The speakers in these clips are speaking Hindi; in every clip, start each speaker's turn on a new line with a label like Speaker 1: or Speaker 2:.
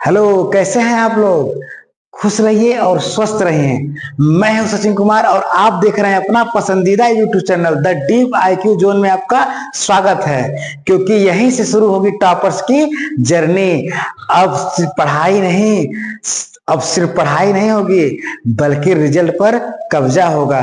Speaker 1: हेलो, कैसे हैं आप लोग। खुश रहिए और स्वस्थ रहिए। मैं हूं सचिन कुमार और आप देख रहे हैं अपना पसंदीदा YouTube channel the deep IQ zone में आपका स्वागत है, क्योंकि यहीं से शुरू होगी टॉपर्स की जर्नी। अब सिर्फ पढ़ाई नहीं, अब सिर्फ पढ़ाई नहीं होगी बल्कि रिजल्ट पर कब्जा होगा।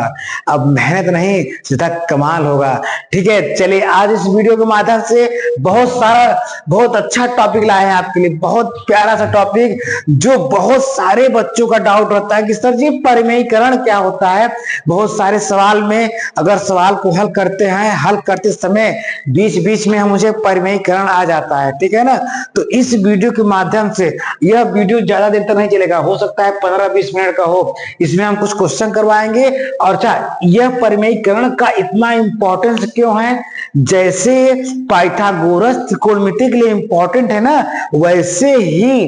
Speaker 1: अब मेहनत नहीं, सीधा कमाल होगा। ठीक है, चलिए आज इस वीडियो के माध्यम से बहुत अच्छा टॉपिक लाए हैं आपके लिए। बहुत प्यारा सा टॉपिक जो बहुत सारे बच्चों का डाउट रहता है कि सर जी परिमेयीकरण क्या होता है। बहुत सारे सवाल में अगर सवाल को हल करते हैं, हल करते समय बीच बीच में मुझे परिमेयीकरण आ जाता है, ठीक है ना। तो इस वीडियो के माध्यम से, यह वीडियो ज्यादा देर तक नहीं चलेगा, हो सकता है 15-20 मिनट का हो। इसमें हम कुछ क्वेश्चन करवाएंगे। और अच्छा, यह परिमेयीकरण का इतना इंपॉर्टेंस क्यों है, जैसे पाइथागोरस त्रिकोणमिति के लिए इंपॉर्टेंट है ना, वैसे ही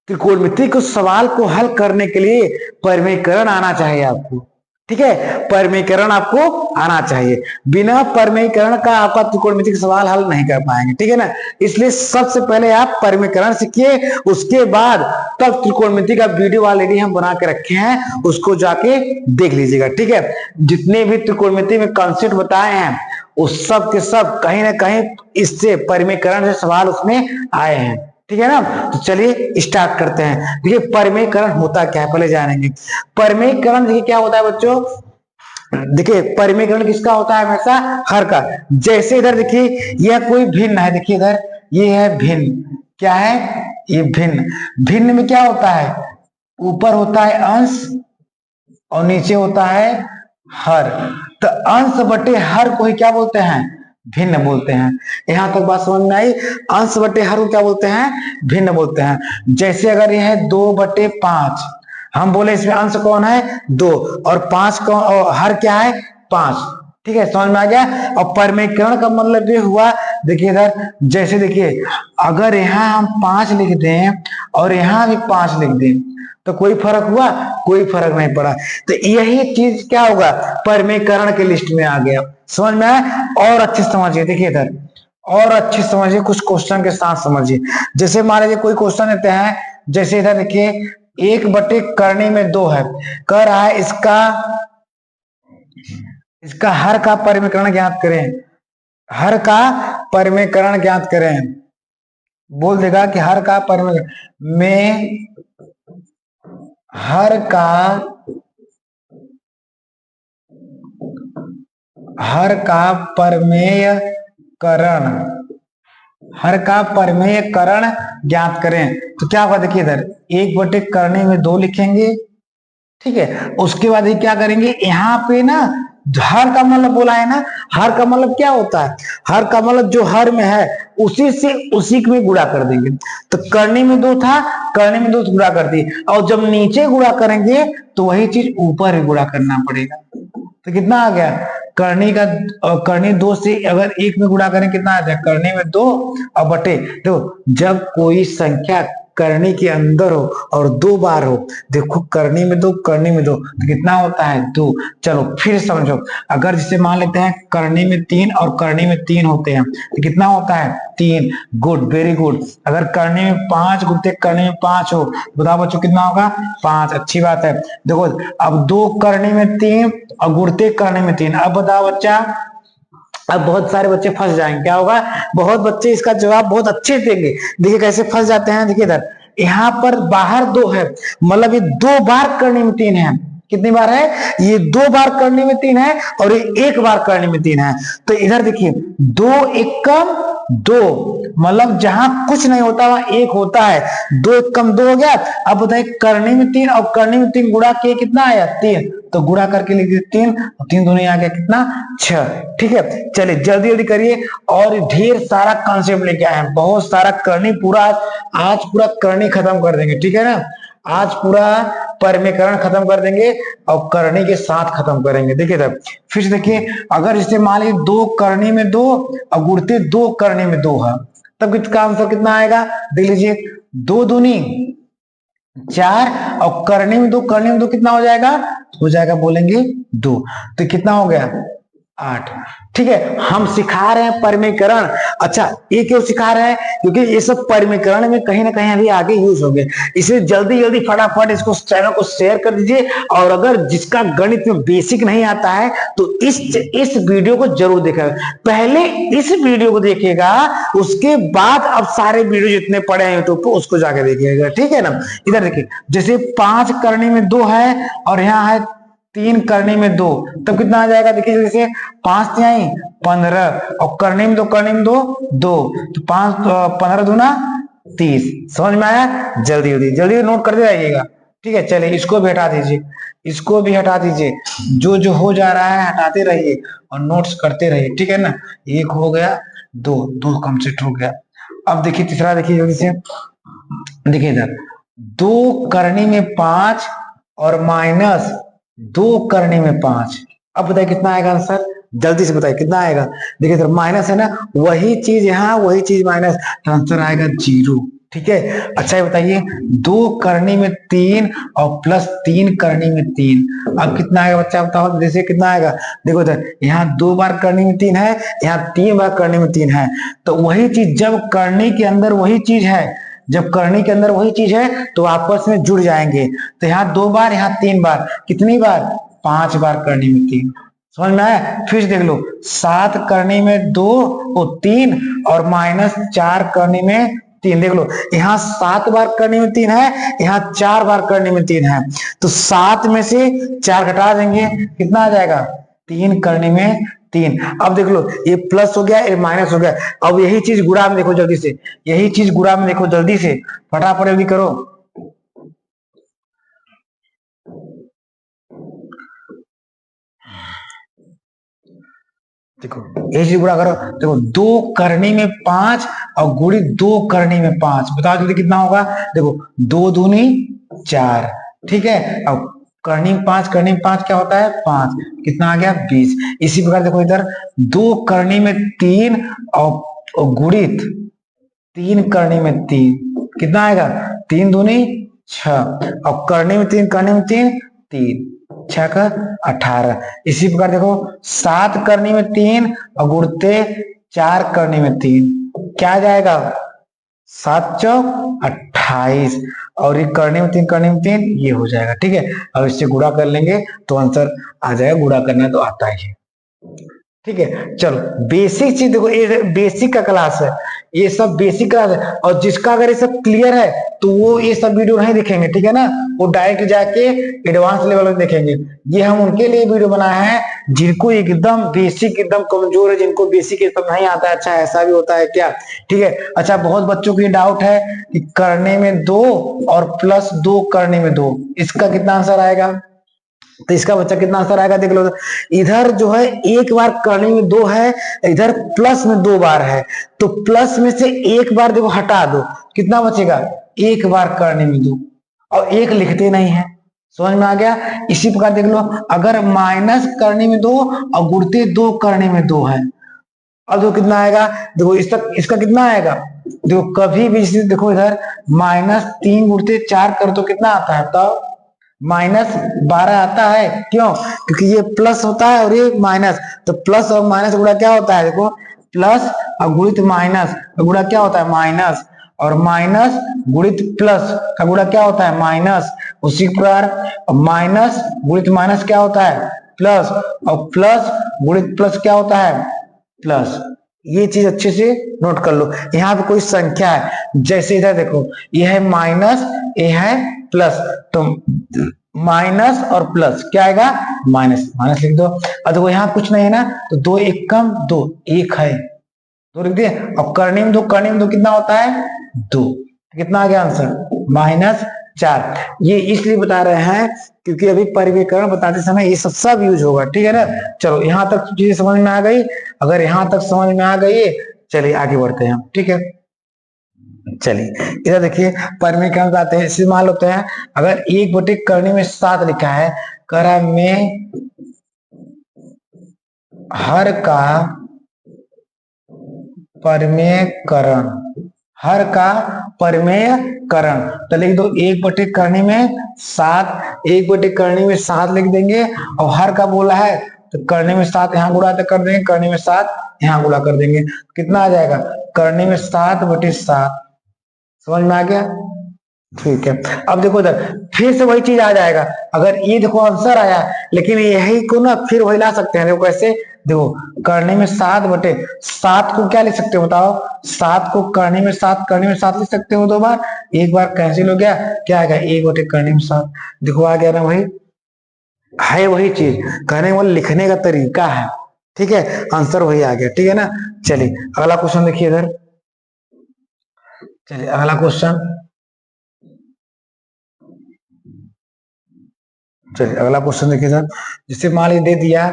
Speaker 1: त्रिकोणमिति को सवाल को हल करने के लिए परिमेयीकरण आना चाहिए आपको। ठीक है, परिमेयीकरण आपको आना चाहिए। बिना परिमेयीकरण का आपका त्रिकोणमिति का सवाल हल नहीं कर पाएंगे, ठीक है ना। इसलिए सबसे पहले आप परिमेयीकरण सीखिए, उसके बाद तब त्रिकोणमिति का वीडियो ऑलरेडी हम बना के रखे हैं, उसको जाके देख लीजिएगा। ठीक है, जितने भी त्रिकोणमिति में कॉन्सेप्ट बताए हैं उस सब के सब कहीं ना कहीं इससे परिमेयीकरण से सवाल उसमें आए हैं, ठीक है ना। तो चलिए स्टार्ट करते हैं। देखिए परिमेयीकरण होता क्या है पहले जानेंगे। परिमेयीकरण देखिए क्या होता है बच्चों। देखिए परिमेयीकरण किसका होता है, हमेशा हर का। जैसे इधर देखिए यह कोई भिन्न है, देखिए इधर ये है भिन्न। क्या है ये भिन्न। भिन्न में क्या होता है, ऊपर होता है अंश और नीचे होता है हर। तो अंश बटे हर को ही क्या बोलते हैं, भिन्न बोलते हैं। यहां तक बात समझ में आई। अंश बटे हर को क्या बोलते हैं, भिन्न बोलते हैं। जैसे अगर यह है 2/5, हम बोले इसमें अंश कौन है 2 और 5 कौन और हर क्या है 5। ठीक है, समझ में आ गया। और परिमेयीकरण का मतलब ये हुआ, देखिए इधर जैसे देखिए अगर यहाँ हम 5 लिख दें और यहाँ भी 5 लिख दें तो कोई फर्क हुआ, कोई फर्क नहीं पड़ा। तो यही चीज क्या होगा, परिमेयीकरण के लिस्ट में आ गया। समझ में आया। और अच्छे से समझिए, देखिए इधर और अच्छे से समझिए, कुछ क्वेश्चन के साथ समझिए। जैसे मान लीजिए कोई क्वेश्चन देते हैं, जैसे इधर देखिए 1/करनी में 2 है, कह रहा है इसका हर का परिमेयीकरण ज्ञात करें। हर का परिमेयीकरण ज्ञात करें, बोल देगा कि हर का परिमेयीकरण में हर का परिमेयीकरण ज्ञात करें। तो क्या होगा, देखिए इधर 1/करनी में 2 लिखेंगे, ठीक है। उसके बाद ये क्या करेंगे, यहाँ पे ना हर का मतलब बोला है ना, हर का मतलब क्या होता है, हर का मतलब जो हर में है उसी से उसी में गुणा कर देंगे। तो करनी में 2 था, करनी में 2 से गुणा कर दी, और जब नीचे गुणा करेंगे तो वही चीज ऊपर भी गुणा करना पड़ेगा। तो कितना आ गया, करनी 2 से अगर 1 में गुणा करें कितना आ जाए, करनी में 2 और बटे। तो जब कोई संख्या करनी के अंदर हो और 2 बार हो, देखो करनी में 2 करनी में 2 तो कितना होता है 2। चलो फिर समझो, अगर जिसे मान लेते हैं करनी में 3 और करनी में 3 होते हैं तो कितना होता है 3। Good, very good. अगर करनी में 5 गुणते करनी में 5 हो, बताओ बच्चों कितना होगा 5। अच्छी बात है। देखो अब 2 करनी में 3 और गुणते करनी में 3। अब बताओ बच्चा, अब बहुत सारे बच्चे फंस जाएंगे। क्या होगा, बहुत बच्चे इसका जवाब बहुत अच्छे देंगे। देखिए कैसे फंस जाते हैं। देखिए इधर यहाँ पर बाहर 2 है, मतलब ये 2 बार करने में 3 है। कितनी बार है, ये 2 बार करने में 3 है और ये 1 बार करने में 3 है। तो इधर देखिए 2 एकम 2, मतलब जहां कुछ नहीं होता वहां 1 होता है। 2 एकम 2 हो गया। अब बताइए करने में 3 और करने में 3 गुणा किए कितना आया 3, तो गुणा करके लिख दिए 3 और 3 दूनी आ गया कितना 6। ठीक है, चलिए जल्दी जल्दी करिए। और ढेर सारा कॉन्सेप्ट लेके आए हैं, बहुत सारा करनी, पूरा आज पूरा करनी खत्म कर देंगे, ठीक है ना। आज पूरा परिमेयीकरण खत्म कर देंगे और करनी के साथ खत्म करेंगे। देखिए तब फिर से देखिए, अगर इसे मान लीजिए 2 करनी में 2 और गुणते 2 करनी में 2 है, तब इसका आंसर कितना आएगा, देख लीजिए 2 दूनी 4 और करनी में 2 करनी में 2 कितना हो जाएगा, बोलेंगे 2। तो कितना हो गया 8। ठीक है, हम सिखा रहे हैं परिमीकरण। अच्छा, ये क्यों सिखा रहे हैं? क्योंकि ये सब परिमीकरण में कहीं ना कहीं अभी आगे यूज हो गए, इसलिए जल्दी जल्दी फटाफट इसको चैनल को शेयर कर दीजिए। और अगर जिसका गणित में बेसिक नहीं आता है तो इस वीडियो को जरूर देखेगा। पहले इस वीडियो को देखिएगा, उसके बाद अब सारे वीडियो जितने पड़े हैं यूट्यूब पे उसको जाके देखिएगा। ठीक है ना। इधर देखिए, जैसे 5 करनी में 2 है और यहाँ है 3 करनी में 2, तब कितना आ जाएगा? देखिए, जैसे 5 आई 15 और करनी में 2 2 तो 5 15 दूना 30। समझ में आया? जल्दी जल्दी जल्दी नोट करते जाइएगा। ठीक है, चलिए इसको भी हटा दीजिए, इसको भी हटा दीजिए। जो जो हो जा रहा है हटाते रहिए और नोट्स करते रहिए। ठीक है ना। एक हो गया, दो कंप्लीट हो गया। अब देखिए तीसरा, देखिए जल्दी से देखिए इधर 2 करनी में 5 और माइनस 2 करने में 5। अब बताइए कितना आएगा आंसर? जल्दी से बताइए कितना आएगा। देखिए सर माइनस है ना, वही चीज यहाँ वही चीज माइनस, तो आंसर आएगा 0। ठीक है। अच्छा ये बताइए 2 करने में 3 और प्लस 3 करने में 3, अब कितना आएगा बच्चा बताओ? जैसे कितना आएगा? देखो सर, यहाँ 2 बार करने में 3 है, यहाँ 3 बार करने में 3 है, तो वही चीज जब करने के अंदर वही चीज है, जब करनी के अंदर वही चीज है तो आपस में जुड़ जाएंगे। तो यहाँ 2 बार, यहाँ 3 बार, कितनी बार? 5 बार करनी में 3। समझ में आया? फिर देख लो 7 करनी में 2 और 3 और माइनस 4 करनी में 3। देख लो, यहाँ 7 बार करनी में 3 है, यहाँ 4 बार करनी में 3 है, तो 7 में से 4 घटा देंगे, कितना आ जाएगा? 3 करने में 3। अब देख लो, ये प्लस हो गया, ये माइनस हो गया। अब यही चीज गुणा में देखो जल्दी से, यही चीज गुणा में देखो जल्दी से, फटाफट जल्दी करो। देखो ये चीज गुणा करो, देखो 2 करने में 5 और गुणित 2 करने में 5, बताओ जल्दी कितना होगा? देखो 2 दूनी 4। ठीक है। अब करनी में 5, करनी में 5 क्या होता है? 5, कितना आ गया? 20। इसी प्रकार देखो इधर 2 करनी में 3 और गुणित 3 करने में 3, कितना आएगा? 3 दूनी 6 और करने में 3, करने में 3, 3 6 का 18। इसी प्रकार देखो 7 करने में 3 और गुणते 4 करने में 3, क्या आ जाएगा? 7 चौक 28 और ये करने में 3, करने में 3, ये हो जाएगा। ठीक है। अब इससे गुणा कर लेंगे तो आंसर आ जाएगा। गुणा करना तो आता ही है। ठीक है। चलो बेसिक चीज देखो, ये बेसिक का क्लास है, ये सब बेसिक क्लास है। और जिसका अगर ये सब क्लियर है तो वो ये सब वीडियो नहीं देखेंगे। ठीक है ना, वो डायरेक्ट जाके एडवांस लेवल में देखेंगे। ये हम उनके लिए वीडियो बनाए हैं जिनको एकदम बेसिक एकदम कमजोर है, जिनको बेसिक एकदम नहीं आता है। अच्छा ऐसा भी होता है क्या? ठीक है। अच्छा बहुत बच्चों को ये डाउट है कि करने में 2 और प्लस 2 करने में 2, इसका कितना आंसर आएगा? तो इसका बच्चा कितना आंसर आएगा? देख लो, इधर जो है एक बार करने में 2 है, इधर प्लस में 2 बार है, तो प्लस में से एक बार देखो हटा दो, कितना बचेगा? एक बार करने में 2 और एक लिखते नहीं है। समझ में आ गया? इसी प्रकार देख लो, अगर माइनस करने में 2 और गुणते 2 करने में 2 है, अब देखो कितना आएगा? देखो इसका कितना आएगा? देखो कभी भी देखो इधर -3 गुणते 4 कर तो कितना आता है? तो -12 आता है। क्यों? क्योंकि ये प्लस होता है और ये माइनस, तो प्लस और माइनस गुणा क्या होता है? देखो प्लस और गुणित माइनस का गुणा क्या होता है? माइनस, और माइनस गुणित प्लस का गुणा क्या होता है? माइनस। उसी प्रकार माइनस गुणित माइनस क्या होता है? प्लस, और प्लस गुणित प्लस क्या होता है? प्लस। ये चीज अच्छे से नोट कर लो। यहाँ पे कोई संख्या है, जैसे इधर देखो ये है माइनस, ये है प्लस, तो माइनस और प्लस क्या आएगा? माइनस, माइनस लिख दो। अब देखो यहाँ कुछ नहीं है ना, तो 2 1 कम 2, 1 है, 2 लिख दिए। अब करने में 2, करने में 2 कितना होता है? 2। कितना आ गया आंसर? -4। ये इसलिए बता रहे हैं क्योंकि अभी परिवेकरण बताते समय ये सब यूज होगा। ठीक है ना। चलो यहाँ तक चीजें समझ में आ गई। अगर यहाँ तक समझ में आ गई, चलिए आगे बढ़ते हैं। ठीक है, चलिए इधर देखिए परिवेकरण बताते हैं। इसे मान लेते हैं अगर 1 करने में 7 लिखा है, कह रहा में हर का परिमेयकरण, हर का परिमेयकरण, तो लिख दो 1 करने में 7, 1 करने में 7 लिख देंगे, और हर का बोला है तो करने में 7 यहाँ गुणा कर देंगे, करने में 7 यहाँ गुणा कर देंगे, कितना आ जाएगा, करने में 7/7। समझ में आ गया? ठीक है। अब देखो इधर फिर से वही चीज आ जाएगा, अगर ये देखो आंसर आया, लेकिन यही को ना फिर वही ला सकते हैं। देखो कैसे, देखो करने में 7/7 को क्या लिख सकते हो बताओ, 7 को करने में 7, करने में 7 लिख सकते हो 2 बार, एक बार कैंसिल हो गया, क्या आएगा 1/करने में 7। देखो आ गया ना, वही है, वही चीज कहने वाले लिखने का तरीका है। ठीक है, आंसर वही आ गया। ठीक है ना। चलिए अगला क्वेश्चन देखिए इधर, चलिए अगला क्वेश्चन, चलिए अगला क्वेश्चन देखिए सर, जिससे मान लीजिए दे दिया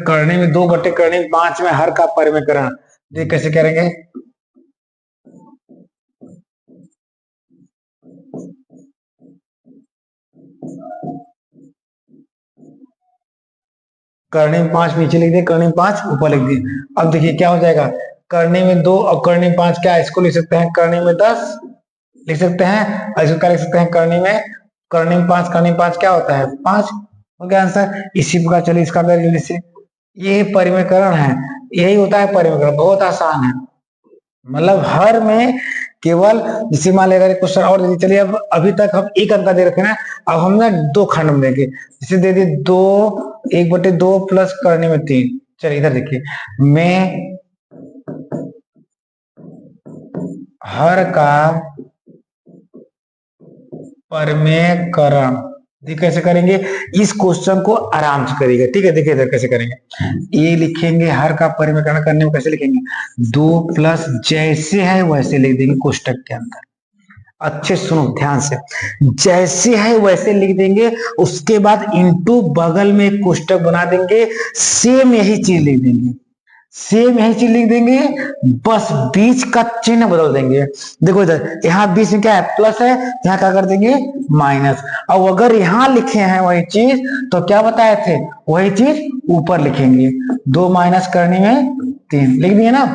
Speaker 1: करने में 2/करने में 5 में हर का परिमेयकरण, ये कैसे करेंगे, करने में 5 नीचे लिख दिए, करने में 5 ऊपर लिख दिए। अब देखिए क्या हो जाएगा, करने में 2 और करने में 5, क्या इसको लिख सकते हैं करने में 10 लिख सकते हैं, और इसको क्या लिख सकते हैं करने में 5, करने में 5 क्या होता है 5, हो गया आंसर। इसी प्रकार चलिए इसका कर जल्दी से, ये परिमेयकरण है, यही होता है परिमेयकरण, बहुत आसान है। मतलब हर में केवल, जिसे मान लेगा क्वेश्चन और दे, चलिए अब अभी तक हम एक अंक दे रखे ना, अब हम ना 2 खंड में देंगे, जिसे दे दिए 2, 1/2 प्लस करने में 3। चलिए इधर देखिए, मैं हर का परिमेयकरण, ये कैसे करेंगे, इस क्वेश्चन को आराम से करिएगा। ठीक है, देखिए इधर कैसे करेंगे, ये लिखेंगे हर का परिमेयकरण करने में कैसे लिखेंगे, 2 प्लस जैसे है वैसे लिख देंगे कोष्टक के अंदर। अच्छे सुनो ध्यान से, जैसे है वैसे लिख देंगे, उसके बाद इंटू बगल में एक कोष्टक बना देंगे, सेम यही चीज लिख देंगे, सेम यही चीज लिख देंगे, बस बीच का चिन्ह बदल देंगे। देखो इधर यहाँ बीच में क्या है प्लस है, यहाँ क्या कर देंगे माइनस। अब अगर यहाँ लिखे हैं वही चीज, तो क्या बताए थे वही चीज ऊपर लिखेंगे, 2 माइनस करने में 3 लिख दिए ना।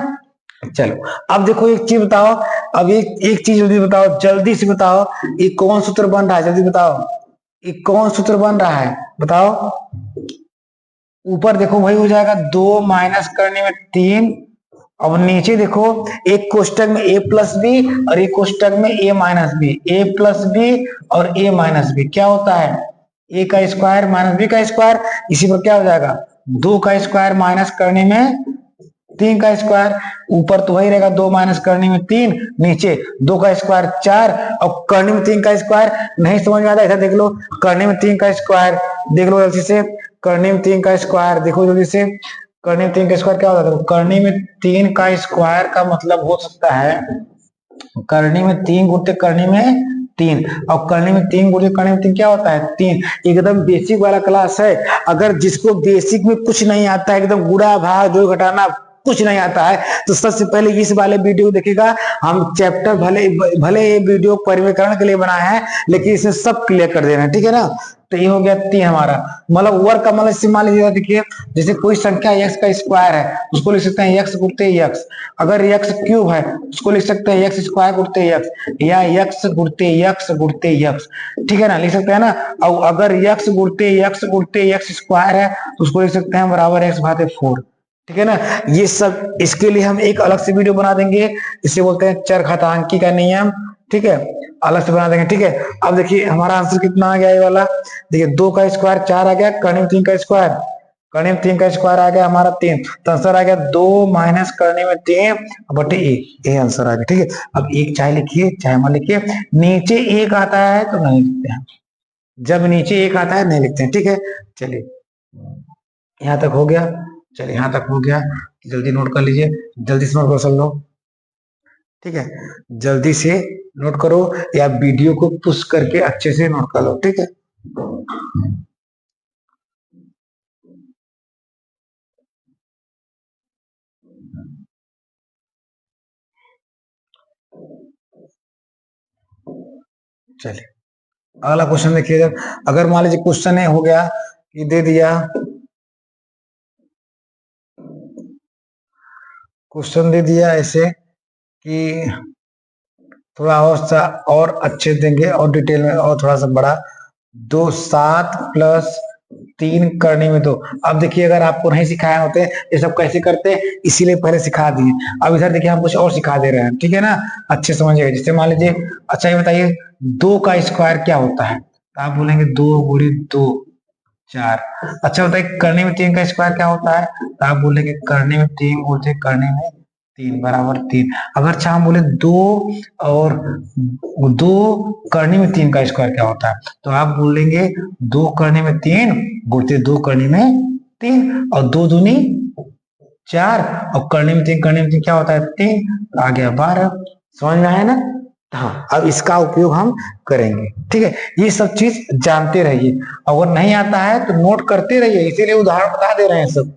Speaker 1: चलो अब देखो एक चीज बताओ, अब एक चीज जल्दी बताओ, जल्दी से बताओ, ये कौन सूत्र बन रहा है, जल्दी बताओ, ये कौन सूत्र बन रहा है बताओ। ऊपर देखो वही हो जाएगा, 2 माइनस करने में 3। अब नीचे देखो, एक कोष्टक में a प्लस बी और एक कोष्टक में a minus B, a plus B और a माइनस बी, क्या होता है a का स्क्वायर माइनस b का स्क्वायर। इसी पर क्या हो जाएगा, 2 का स्क्वायर माइनस करने में 3 का स्क्वायर, ऊपर तो वही रहेगा 2 माइनस करने में 3, नीचे 2 का स्क्वायर 4 और करने में 3 का स्क्वायर। नहीं समझ में आता इधर देख लो, करने में 3 का स्क्वायर देख लो जल्दी से, करने में 3 का स्क्वायर देखो जल्दी से, करने में 3 का स्क्वायर क्या होता है, करने में 3 का स्क्वायर का मतलब हो सकता है करने में 3 गुणित करने में 3, और करने में 3 गुणित करने में 3 क्या होता है 3। एकदम बेसिक वाला क्लास है, अगर जिसको बेसिक में कुछ नहीं आता है, एकदम गुणा भाग जोड़ घटाना कुछ नहीं आता है, तो सबसे पहले इस वाले वीडियो देखेगा। हम चैप्टर भले भले ये वीडियो परिमेयकरण के लिए बनाए हैं, लेकिन इसमें सब क्लियर कर देना है। ठीक है ना। तो ये हो गया 3 हमारा, मतलब वर्ग का मतलब मान लीजिए, देखिए जैसे कोई संख्या x का स्क्वायर है उसको लिख सकते हैं x गुणते x, अगर x क्यूब है उसको लिख सकते हैं x स्क्वायर गुणते x, या x गुणते x गुणते x। ठीक है ना, लिख सकते हैं ना। और अगर x गुणते x स्क्वायर है तो उसको लिख सकते हैं बराबर x भागे 4। ठीक है ना। ये सब इसके लिए हम एक अलग से वीडियो बना देंगे, इसे बोलते हैं चरघातांकी का नियम। ठीक है, अलग से बना देंगे। ठीक है, अब देखिए हमारा आंसर कितना आ गया ये वाला, देखिए 2 का स्क्वायर 4 आ गया, करने में 3 का स्क्वायर, करने में 3 का स्क्वायर आ गया हमारा 3, तो आंसर आ गया 2 माइनस करने में 3 बटे 1, ये आंसर आ गया। ठीक है, अब एक चाहे लिखिए चाहे मत लिखिए, नीचे एक आता है तो नहीं लिखते हैं, जब नीचे एक आता है नहीं लिखते हैं। ठीक है, चलिए यहाँ तक हो गया, चलिए यहाँ तक हो गया, जल्दी नोट कर लीजिए, जल्दी से नोट कर सब लोग। ठीक है, जल्दी से नोट करो, या वीडियो को पुश करके अच्छे से नोट कर लो। ठीक है, चलिए। अगला क्वेश्चन देखिए, अगर मान लीजिए क्वेश्चन हो गया कि दे दिया, क्वेश्चन दे दिया ऐसे कि थोड़ा और अच्छे देंगे और डिटेल में और थोड़ा सा बड़ा, 2 7 प्लस 3 करने में 2। अब देखिए अगर आपको नहीं सिखाए होते ये सब कैसे करते, इसीलिए पहले सिखा दिए। अब इधर देखिए हम कुछ और सिखा दे रहे हैं, ठीक है ना, अच्छे समझिएगा। जैसे मान लीजिए, अच्छा ये बताइए 2 का स्क्वायर क्या होता है, तो आप बोलेंगे 2 गुड़ी 2 4। अच्छा बताइए करने में 3 का स्क्वायर क्या होता है, तो आप बोलेंगे करने में 3 बोलते करने में 3 बराबर 3। अगर अच्छा हम बोले 2 और 2 करने में 3 का स्क्वायर क्या होता है, तो आप बोलेंगे 2 करने में 3 गुणते 2 करने में 3, और 2 दूनी 4, और करने में 3 करने में 3 क्या होता है 3, तो आ गया 12। समझ में आया ना। हाँ, अब इसका उपयोग हम करेंगे, ठीक है। ये सब चीज जानते रहिए, अगर नहीं आता है तो नोट करते रहिए, इसीलिए उदाहरण बता दे रहे हैं सब।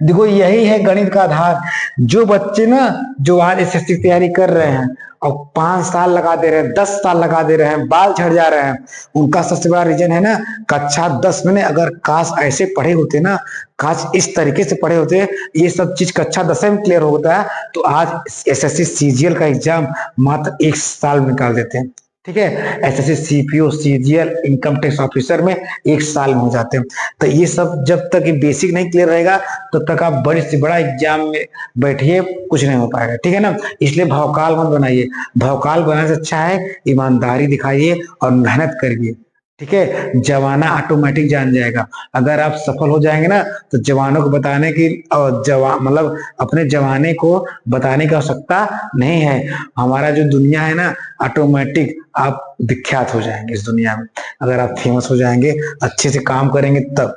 Speaker 1: देखो यही है गणित का आधार। जो बच्चे ना जो आज एसएससी की तैयारी कर रहे हैं और 5 साल लगा दे रहे हैं, 10 साल लगा दे रहे हैं, बाल झड़ जा रहे हैं, उनका सबसे बड़ा रीजन है ना कक्षा 10 में अगर काश ऐसे पढ़े होते ना, काश इस तरीके से पढ़े होते, ये सब चीज कक्षा 10 में क्लियर होता है, तो आज एसएससी सीजीएल का एग्जाम मात्र 1 साल में निकाल देते हैं, ठीक है। SSC CPO CGL income tax officer में 1 साल में हो जाते हैं। तो ये सब जब तक ये बेसिक नहीं क्लियर रहेगा तब तक आप बड़े से बड़ा एग्जाम में बैठिए, कुछ नहीं हो पाएगा, ठीक है ना। इसलिए भवकाल मत बनाइए, भवकाल बनाने से अच्छा है ईमानदारी दिखाइए और मेहनत करिए, ठीक है। जवाना ऑटोमेटिक जान जाएगा। अगर आप सफल हो जाएंगे ना तो जवानों को बताने की और मतलब अपने जवाने को बताने की आवश्यकता नहीं है। हमारा जो दुनिया है ना ऑटोमेटिक आप विख्यात हो जाएंगे इस दुनिया में, अगर आप फेमस हो जाएंगे, अच्छे से काम करेंगे तब,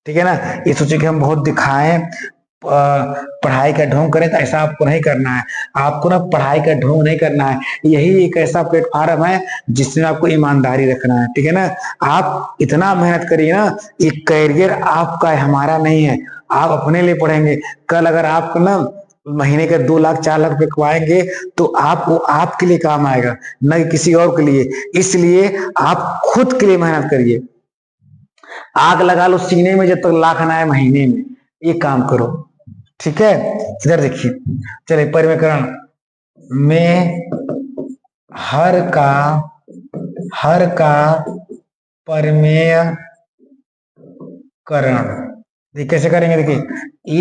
Speaker 1: ठीक है ना। ये सोचे कि हम बहुत दिखाएं, पढ़ाई का ढोंग करें, तो ऐसा आपको नहीं करना है। आपको ना पढ़ाई का ढोंग नहीं करना है, यही एक ऐसा प्लेटफॉर्म है जिसमें आपको ईमानदारी रखना है, ठीक है ना। आप इतना मेहनत करिए ना, ये कैरियर आपका है, हमारा नहीं है। आप अपने लिए पढ़ेंगे, कल अगर आपको ना महीने के 2 लाख 4 लाख रुपए कमाएंगे तो आप वो आपके लिए काम आएगा, न कि किसी और के लिए। इसलिए आप खुद के लिए मेहनत करिए, आग लगा लो सीने में जब तक लाख ना आए महीने में, ये काम करो, ठीक है। इधर देखिए, चलिए परिमेयकरण में हर का परिमेयकरण देखिए कैसे करेंगे। देखिए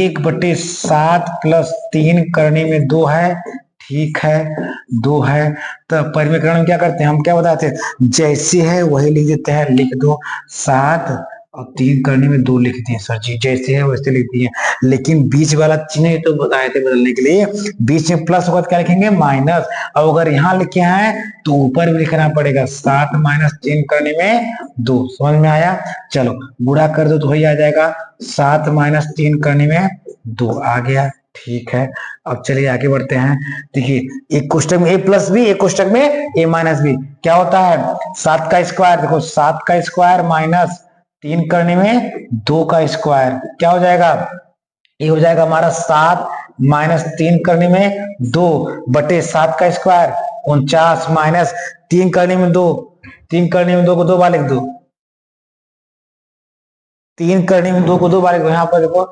Speaker 1: 1/7 प्लस 3 करने में 2 है, ठीक है 2 है। तो परिमेयकरण में क्या करते हैं, हम क्या बताते हैं, जैसे है वही लिख देते हैं, लिख दो 7 और 3 करने में 2 लिख दिए सर जी, जैसे है वैसे लिख दिए। लेकिन बीच वाला चिन्ह तो बताए थे बदलने के लिए, बीच में प्लस होगा तो क्या लिखेंगे माइनस। और अगर यहाँ लिखे हैं तो ऊपर भी लिखना पड़ेगा, 7 माइनस 3 करने में 2। समझ में आया। चलो गुणा कर दो तो वही आ जाएगा, 7 माइनस 3 करने में 2 आ गया, ठीक है। अब चलिए आगे बढ़ते हैं। देखिए एक कोष्टक में a प्लस बी, एक कोष्टक में a माइनस बी, क्या होता है 7 का स्क्वायर। देखो 7 का स्क्वायर माइनस 3 करने में 2 का स्क्वायर क्या हो जाएगा, ये हो जाएगा हमारा 7 माइनस 3 करने में 2 बटे 7 का स्क्वायर 49 माइनस 3 करने में 2, 3 करने में 2 को 2 बार लिख दो, 3 करने में 2 को 2 बार लिखो। यहाँ पर देखो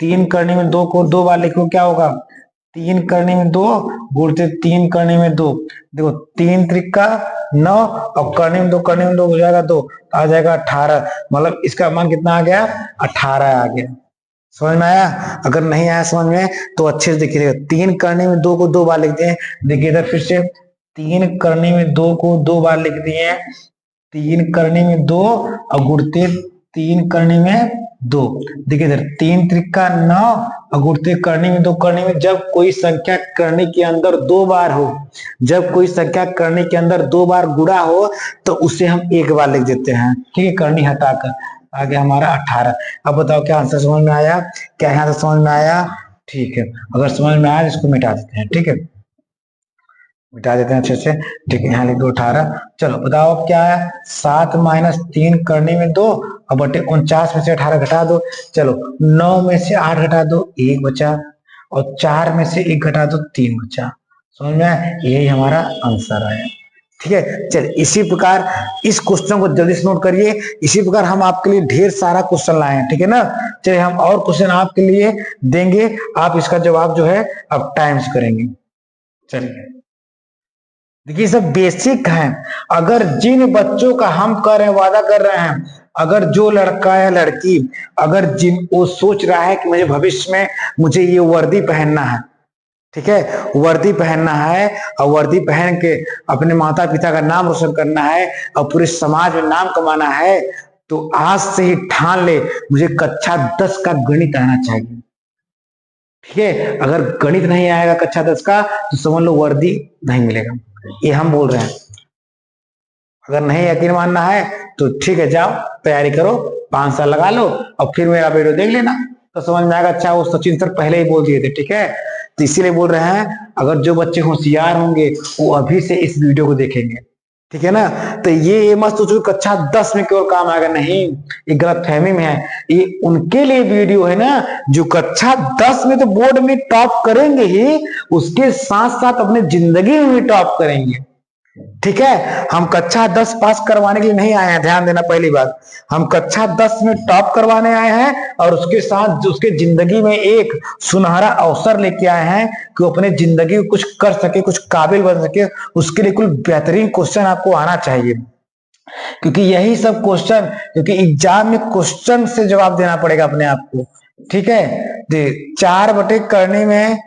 Speaker 1: 3 करने में 2 को 2 बार लिखो, क्या होगा 3 करने में 2 गुणते 3 करने में 2। देखो 3 त्रिका 9 और करने में 2 करने में 2 हो जाएगा 2, आ जाएगा 18। मतलब इसका मान कितना आ गया 18 आ गया। समझ में आया। अगर नहीं आया समझ में तो अच्छे से देखिएगा, 3 करने में 2 को 2 बार लिखते हैं। देखिए इधर फिर से 3 करने में 2 को 2 बार लिख दिए, 3 करने में 2 और गुणते 3 करने में 2। देखिए इधर 3 त्रिका 9 और गुणते करने में 2 करने में, जब कोई संख्या करने के अंदर 2 बार हो, जब कोई संख्या करने के अंदर 2 बार गुणा हो तो उसे हम 1 बार लिख देते हैं, ठीक है, करनी हटाकर। आ गया हमारा 18। अब बताओ क्या आंसर समझ में आया, क्या यहाँ से समझ में आया, ठीक है। अगर समझ में आया इसको मिटा देते हैं, ठीक है, मिटा देते हैं अच्छे से, ठीक है। यहाँ लिख दो 18। चलो बताओ अब क्या है, 7 माइनस 3 करने में 2 और बटे 49 में से 18 घटा दो। चलो 9 में से 8 घटा दो 1 बचा, और 4 में से 1 घटा दो 3 बचा। समझ में आया, यही हमारा आंसर आया, ठीक है। चलिए इसी प्रकार इस क्वेश्चन को जल्दी से नोट करिए। इसी प्रकार हम आपके लिए ढेर सारा क्वेश्चन लाए हैं, ठीक है ना। चलिए हम और क्वेश्चन आपके लिए देंगे, आप इसका जवाब जो है अब टाइम से करेंगे। चलिए देखिए सब बेसिक है। अगर जिन बच्चों का हम कर रहे हैं, वादा कर रहे हैं, अगर जो लड़का या लड़की अगर जिन वो सोच रहा है कि मुझे भविष्य में मुझे ये वर्दी पहनना है, ठीक है, वर्दी पहनना है और वर्दी पहन के अपने माता पिता का नाम रोशन करना है और पूरे समाज में नाम कमाना है, तो आज से ही ठान ले मुझे कक्षा 10 का गणित आना चाहिए। ठीक है, अगर गणित नहीं आएगा कक्षा 10 का तो समझ लो वर्दी नहीं मिलेगा, ये हम बोल रहे हैं। अगर नहीं यकीन मानना है तो ठीक है, जाओ तैयारी करो, 5 साल लगा लो और फिर मेरा वीडियो देख लेना तो समझ में आएगा। अच्छा वो सचिन सर पहले ही बोल दिए थे, ठीक है, तो इसीलिए बोल रहे हैं अगर जो बच्चे होशियार होंगे वो अभी से इस वीडियो को देखेंगे, ठीक है ना। तो ये मत सोचो कक्षा 10 में केवल काम आएगा, नहीं, ये गलत फहमी में है। ये उनके लिए वीडियो है ना जो कक्षा 10 में तो बोर्ड में टॉप करेंगे ही, उसके साथ साथ अपने जिंदगी में भी टॉप करेंगे। ठीक है, हम कक्षा 10 पास करवाने के लिए नहीं आए हैं, ध्यान देना पहली बात, हम कक्षा 10 में टॉप करवाने आए हैं और उसके साथ उसके जिंदगी में एक सुनहरा अवसर लेके आए हैं कि वो अपने जिंदगी में कुछ कर सके, कुछ काबिल बन सके। उसके लिए कुछ बेहतरीन क्वेश्चन आपको आना चाहिए, क्योंकि यही सब क्वेश्चन, क्योंकि एग्जाम में क्वेश्चन से जवाब देना पड़ेगा अपने आप को। ठीक है, 4 बटे करने में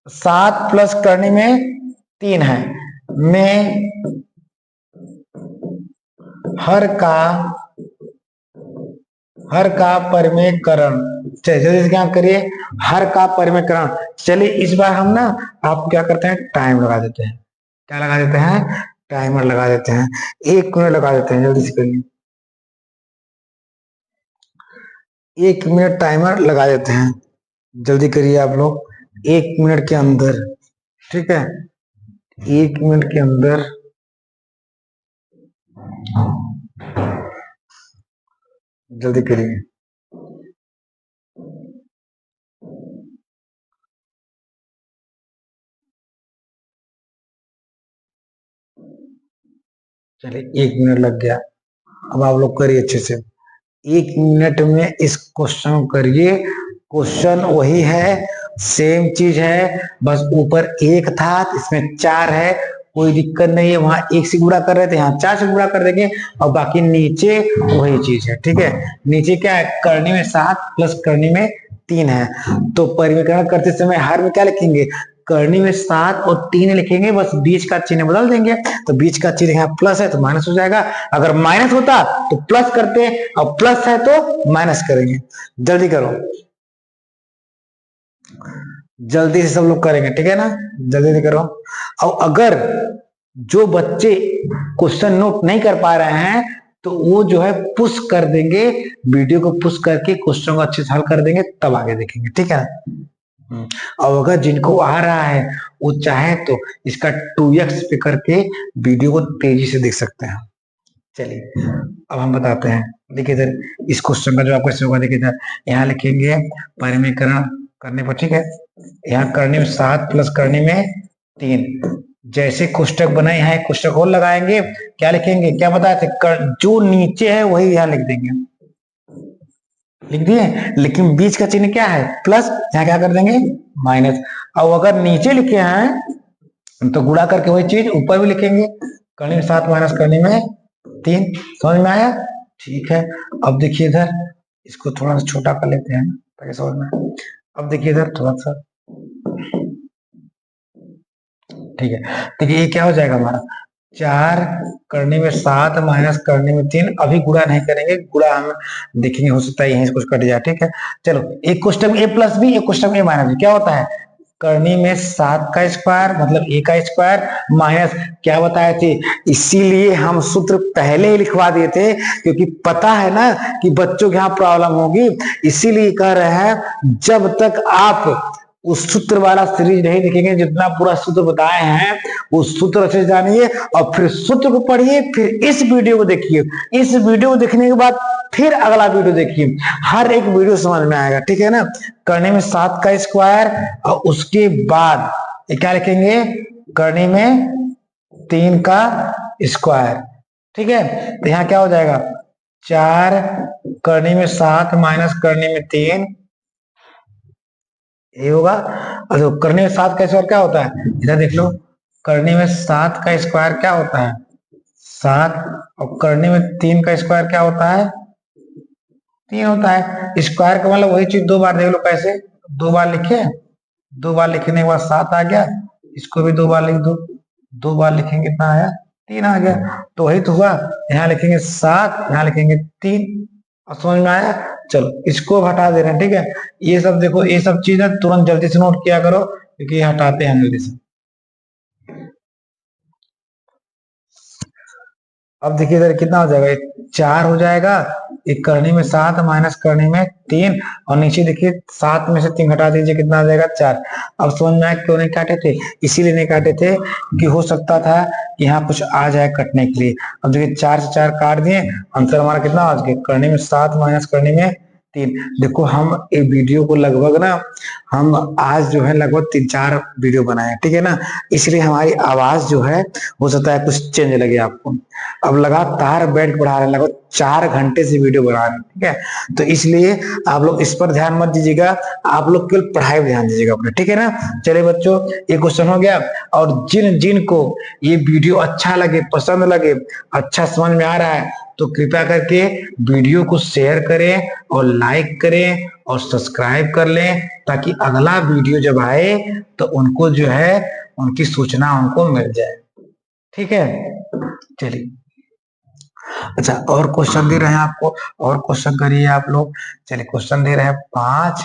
Speaker 1: 7 प्लस करने में 3 है, में हर का परिमेयकरण। जल्दी क्या करिए, हर का परिमेयकरण। चलिए इस बार हम ना आप क्या करते हैं, टाइम लगा देते हैं। क्या लगा देते हैं, टाइमर लगा देते हैं, 1 मिनट लगा देते हैं, जल्दी से करिए, 1 मिनट टाइमर लगा देते हैं, जल्दी करिए आप लोग, 1 मिनट के अंदर, ठीक है, 1 मिनट के अंदर जल्दी करिए। चलिए 1 मिनट लग गया, अब आप लोग करिए अच्छे से, 1 मिनट में इस क्वेश्चन को करिए। क्वेश्चन वही है, सेम चीज है, बस ऊपर 1 था, इसमें 4 है, कोई दिक्कत नहीं है। वहां 1 से गुणा कर रहे थे, यहाँ 4 से गुणा कर देंगे और बाकी नीचे वही चीज है। ठीक है, नीचे क्या है, करने में 7 प्लस करने में 3 है, तो परिमेयकरण करते समय हर में क्या लिखेंगे, करनी में 7 और 3 लिखेंगे, बस बीच का चिन्ह बदल देंगे, तो बीच का चिन्ह यहाँ प्लस है तो माइनस हो जाएगा, अगर माइनस होता तो प्लस करते और प्लस है तो माइनस करेंगे। जल्दी करो, जल्दी से सब लोग करेंगे, ठीक है ना, जल्दी से करो। और अगर जो बच्चे क्वेश्चन नोट नहीं कर पा रहे हैं तो वो जो है पुश कर देंगे, वीडियो को पुश करके क्वेश्चन को अच्छे से हल कर देंगे, तब आगे देखेंगे, ठीक है ना। और अगर जिनको आ रहा है वो चाहे तो इसका 2x पे करके वीडियो को तेजी से देख सकते हैं। चलिए अब हम बताते हैं, देखिए इधर इस क्वेश्चन का जवाब कैसे होगा, देखिए इधर यहाँ लिखेंगे परिमेयकरण करने पर, ठीक है, यहाँ करने में 7 प्लस करने में 3, जैसे कोष्टक बनाए यहाँ कोष्टक और लगाएंगे, क्या लिखेंगे, क्या बताए थे, जो नीचे है वही यहाँ लिख देंगे, लिख दिए, लेकिन बीच का चिन्ह क्या है, प्लस, यहाँ क्या कर देंगे माइनस। और अगर नीचे लिखे हैं तो गुणा करके वही चीज ऊपर भी लिखेंगे, करने में 7 माइनस करने में 3, समझ में आया, ठीक है। अब देखिए इधर इसको थोड़ा सा छोटा कर लेते हैं ताकि समझ में आए। अब देखिए इधर थोड़ा सा, ठीक है, देखिए ये क्या हो जाएगा हमारा, 4 करने में 7 माइनस करने में 3, अभी गुणा नहीं करेंगे, गुणा हम देखेंगे, हो सकता है यहीं से कुछ कट जाए, ठीक है। चलो एक क्वेश्चन ए प्लस बी, एक क्वेश्चन ए माइनस बी, क्या होता है, करने में 7 का स्क्वायर मतलब a का स्क्वायर माइनस, क्या बताए थे, इसीलिए हम सूत्र पहले ही लिखवा दिए थे, क्योंकि पता है ना कि बच्चों के यहाँ प्रॉब्लम होगी, इसीलिए कह रहे हैं जब तक आप उस सूत्र वाला सीरीज नहीं देखेंगे, जितना पूरा सूत्र बताए हैं उस सूत्र अच्छे से जानिए और फिर सूत्र को पढ़िए, फिर इस वीडियो को देखिए, इस वीडियो को देखने के बाद फिर अगला वीडियो देखिए, हर एक वीडियो समझ में आएगा, ठीक है ना। करने में 7 का स्क्वायर और उसके बाद क्या लिखेंगे, करने में 3 का स्क्वायर। ठीक है, तो यहाँ क्या हो जाएगा, 4 करनी में 7 माइनस करनी में 3, ये होगा। और जो करनी में 7 का स्क्वायर क्या होता है, इधर देख लो, करनी में 7 का स्क्वायर क्या होता है 7, और करनी में 3 का स्क्वायर क्या होता है 3 होता है। स्क्वायर का मतलब वही चीज 2 बार देख लो, कैसे 2 बार लिखे, 2 बार लिखने के बाद 7 आ गया, इसको भी 2 बार लिख दो, 2 बार लिखेंगे कितना आया 3 आ गया। तो वही तो हुआ, यहाँ लिखेंगे 7, यहाँ लिखेंगे 3। और समझ में आया। चलो इसको हटा दे रहे हैं। ठीक है, ये सब देखो, ये सब चीजें तुरंत जल्दी से नोट किया करो, क्योंकि ये हटाते हैं जल्दी से। अब देखिए इधर कितना हो जाएगा, 4 हो जाएगा, एक करनी में 7 माइनस करनी में 3, और नीचे देखिए 7 में से 3 घटा दीजिए, कितना आ जाएगा 4। अब समझ में आया क्यों नहीं काटे थे, इसीलिए नहीं काटे थे कि हो सकता था कि यहाँ कुछ आ जाए कटने के लिए। अब देखिए 4 से 4 काट दिए, आंसर हमारा कितना आ गया, करनी में 7 माइनस करनी में 3। देखो हम ये वीडियो को लगभग ना, हम आज जो है लगभग 3-4 वीडियो बनाए, ठीक है ना, इसलिए हमारी आवाज जो है हो सकता है कुछ चेंज लगे आपको। अब लगातार बैठ के पढ़ा रहे हैं, लगभग 4 घंटे से वीडियो बना रहे हैं, ठीक है, तो इसलिए आप लोग इस पर ध्यान मत दीजिएगा, आप लोग केवल पढ़ाई पर ध्यान दीजिएगा अपने, ठीक है ना। चलिए बच्चों, ये क्वेश्चन हो गया। और जिन जिन को ये वीडियो अच्छा लगे, पसंद लगे, अच्छा समझ में आ रहा है, तो कृपया करके वीडियो को शेयर करें और लाइक करें और सब्सक्राइब कर लें, ताकि अगला वीडियो जब आए तो उनको जो है उनकी सूचना उनको मिल जाए। ठीक है, चलिए। अच्छा, और क्वेश्चन दे रहे हैं आपको, और क्वेश्चन करिए आप लोग। चलिए क्वेश्चन दे रहे हैं 5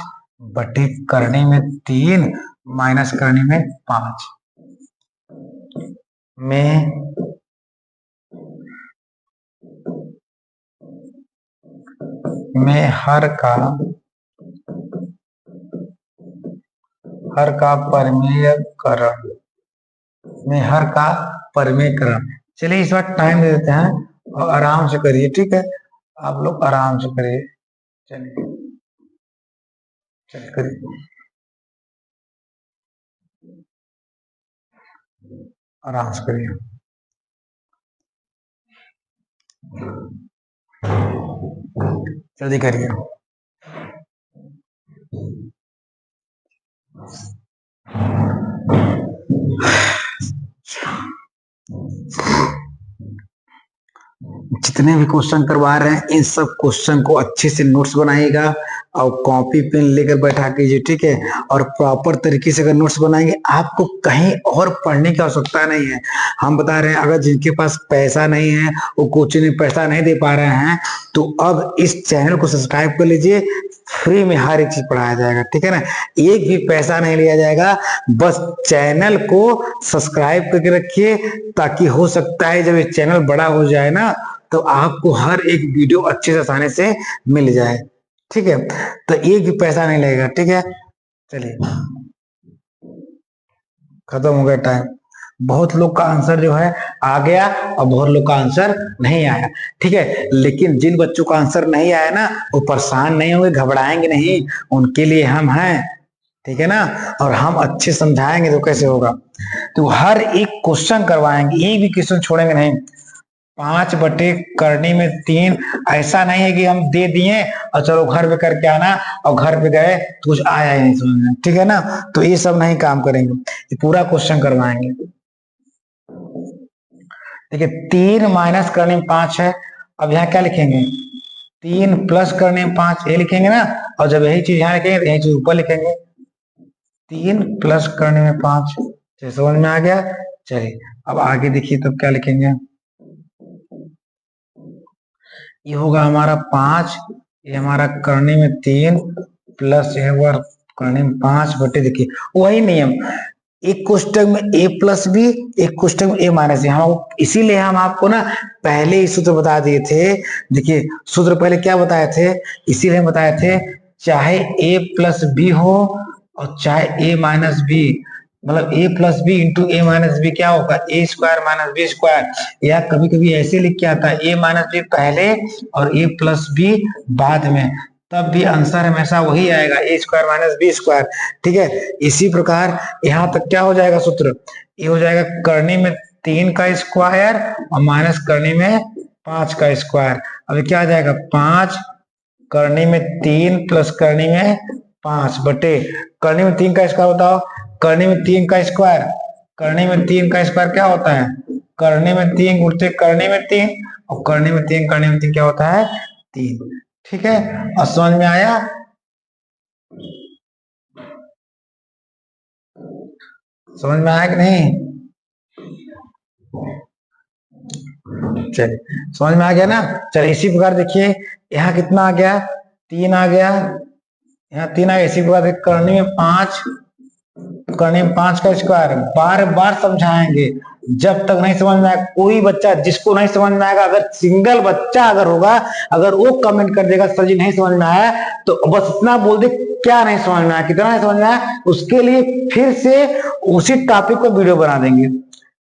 Speaker 1: बटे करनी में 3 माइनस करनी में 5 में हर का परिमेयकरण। चलिए इस बार टाइम दे देते हैं और आराम से करिए, ठीक है, आप लोग आराम से करिए। चलिए चलिए करिए, आराम से करिए। जल्दी करिए। जितने भी क्वेश्चन करवा रहे हैं, इन सब क्वेश्चन को अच्छे से नोट्स बनाइएगा और कॉपी पेन लेकर बैठा कीजिए, ठीक है। और प्रॉपर तरीके से अगर नोट्स बनाएंगे, आपको कहीं और पढ़ने की आवश्यकता नहीं है। हम बता रहे हैं, अगर जिनके पास पैसा नहीं है, वो कोचिंग में पैसा नहीं दे पा रहे हैं, तो अब इस चैनल को सब्सक्राइब कर लीजिए, फ्री में हर एक चीज पढ़ाया जाएगा, ठीक है ना, एक भी पैसा नहीं लिया जाएगा। बस चैनल को सब्सक्राइब करके रखिए, ताकि हो सकता है जब ये चैनल बड़ा हो जाए ना, तो आपको हर एक वीडियो अच्छे से आसानी से मिल जाए, ठीक है। तो एक भी पैसा नहीं लगेगा, ठीक है। चलिए, खत्म हो गया टाइम। बहुत लोग का आंसर जो है आ गया और बहुत लोग का आंसर नहीं आया, ठीक है। लेकिन जिन बच्चों का आंसर नहीं आया ना, वो परेशान नहीं होंगे, घबराएंगे नहीं, उनके लिए हम हैं, ठीक है ना। और हम अच्छे समझाएंगे तो कैसे होगा, तो हर एक क्वेश्चन करवाएंगे, एक भी क्वेश्चन छोड़ेंगे नहीं। 5 बटे करनी में 3, ऐसा नहीं है कि हम दे दिए और चलो घर पे करके आना, और घर पे गए तो कुछ आया ही नहीं समझ में, ठीक है ना। तो ये सब नहीं काम करेंगे, ये पूरा क्वेश्चन करवाएंगे। देखिए 3 माइनस करने में 5 है, अब यहाँ क्या लिखेंगे, 3 प्लस करने में 5, ये लिखेंगे ना। और जब यही चीज यहाँ लिखेंगे तो यही चीज ऊपर लिखेंगे, 3 प्लस करने में 5। समझ में आ गया। चलिए अब आगे देखिए, तब क्या लिखेंगे, ये होगा हमारा 5, ये हमारा करने में 3 प्लस ये करने में 5 बटे, देखिए वही नियम, एक कोष्टक में a प्लस बी, एक कोष्टक में a माइनस बी। हम इसीलिए हम आपको ना पहले ही सूत्र बता दिए थे। देखिए सूत्र पहले क्या बताए थे, इसीलिए बताए थे, चाहे a प्लस बी हो और चाहे a माइनस बी, मतलब a plus B into A minus B क्या होगा, A square minus B square. या कभी कभी ऐसे लिख के आता है, ए माइनस बी पहले और ए प्लस बी बाद में, तब भी आंसर हमेशा वही आएगा, ए स्क्वायर माइनस बी स्क्वायर, ठीक है। इसी प्रकार यहाँ तक क्या हो जाएगा सूत्र, ये हो जाएगा करने में 3 का स्क्वायर और माइनस करनी में 5 का स्क्वायर। अब क्या आ जाएगा 5 करनी में 3 प्लस करनी में 5 बटे करनी में 3 का स्क्वायर बताओ। करनी में 3 का स्क्वायर, करनी में 3 का स्क्वायर क्या होता है, करनी में 3 गुणते करनी में 3 और करनी में 3 करनी में 3 क्या होता है 3। ठीक है, और समझ में आया? समझ में आया कि नहीं? चलिए समझ में आ गया ना। चलिए इसी प्रकार देखिए यहाँ कितना आ गया 3 आ गया, यहाँ 3 आ गया। इसी प्रकार करनी में 5, करनी में 5 का स्क्वायर। बार बार समझाएंगे जब तक नहीं समझ में आए। कोई बच्चा जिसको नहीं समझ में आएगा, अगर सिंगल बच्चा अगर होगा, अगर वो कमेंट कर देगा सर जी नहीं समझ में आया, तो बस इतना बोल दे क्या नहीं समझ में आया, कितना नहीं समझ में आया, उसके लिए फिर से उसी टॉपिक को वीडियो बना देंगे।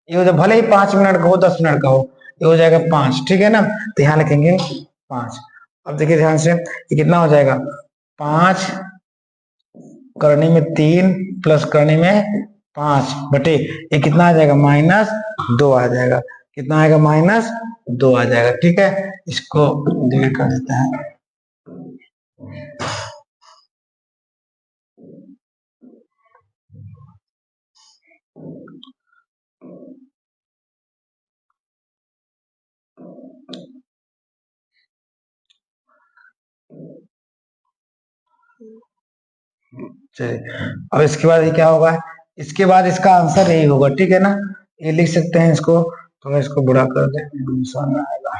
Speaker 1: ये भले ही 5 मिनट का हो 10 मिनट का हो, ये हो जाएगा 5। ठीक है ना, तो यहाँ लिखेंगे 5। अब देखिए ध्यान से ये कितना हो जाएगा 5 करनी में 3 प्लस करनी में 5 बटे ये कितना आ जाएगा -2 आ जाएगा। कितना आएगा -2 आ जाएगा। ठीक है, इसको डिलीट कर देते हैं। चलिए अब इसके बाद ये क्या होगा, इसके बाद इसका आंसर यही होगा। ठीक है ना, ये लिख सकते हैं इसको, थोड़ा इसको बड़ा कर दें समझ आएगा।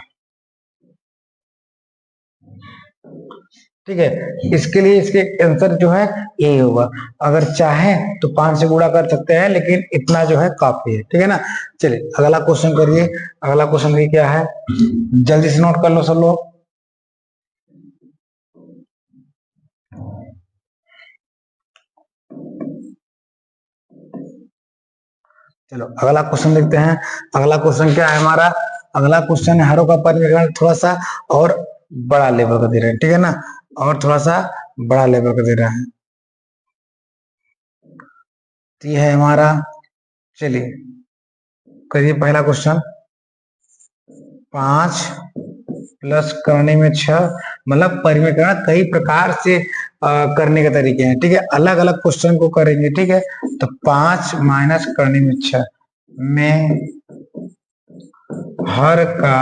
Speaker 1: ठीक है, इसके लिए इसके आंसर जो है यही होगा। अगर चाहे तो 5 से गुणा कर सकते हैं, लेकिन इतना जो है काफी है। ठीक है ना, चलिए अगला क्वेश्चन करिए। अगला क्वेश्चन भी क्या है, जल्दी से नोट कर लो सब लोग। चलो अगला क्वेश्चन देखते हैं। अगला क्वेश्चन क्या है हमारा, अगला क्वेश्चन है हरों का परिमेय थोड़ा सा और बड़ा लेवल का दे रहे हैं। ठीक है ना, और थोड़ा सा बड़ा लेवल का दे रहा है। तो ये है हमारा, चलिए करिए पहला क्वेश्चन। 5 प्लस करने में 6, मतलब परिमेयकरण कई प्रकार से करने के तरीके हैं। ठीक है, अलग अलग क्वेश्चन को करेंगे। ठीक है, तो 5 माइनस करने में 6 में हर का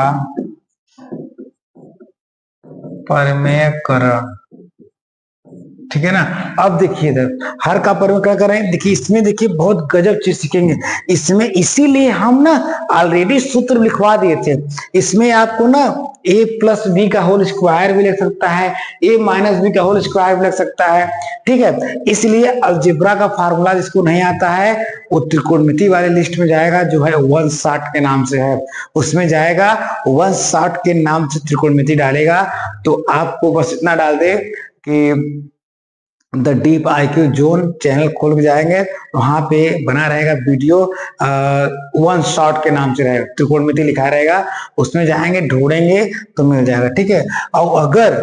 Speaker 1: परिमेयकरण। ठीक है ना, अब देखिए इधर हर का परिमेयकरण करें। देखिए इसमें देखिए बहुत गजब चीज सीखेंगे इसमें, इसीलिए हम ना ऑलरेडी सूत्र लिखवा दिए थे। इसमें आपको ना a प्लस बी का होल स्क्वायर भी लिख सकता है, a माइनस बी का होल स्क्वायर भी लिख सकता है। ठीक है, इसलिए अलजेब्रा का फार्मूला जिसको नहीं आता है वो त्रिकोणमिति वाले लिस्ट में जाएगा, जो है 160 के नाम से है, उसमें जाएगा 160 के नाम से त्रिकोणमिति डालेगा। तो आपको बस इतना डाल दे कि the deep IQ zone channel खोल के जाएंगे, वहां पे बना रहेगा वीडियो 160 के नाम से रहेगा, त्रिकोणमिति लिखा रहेगा, उसमें जाएंगे ढूंढेंगे तो मिल जाएगा। ठीक है, और अगर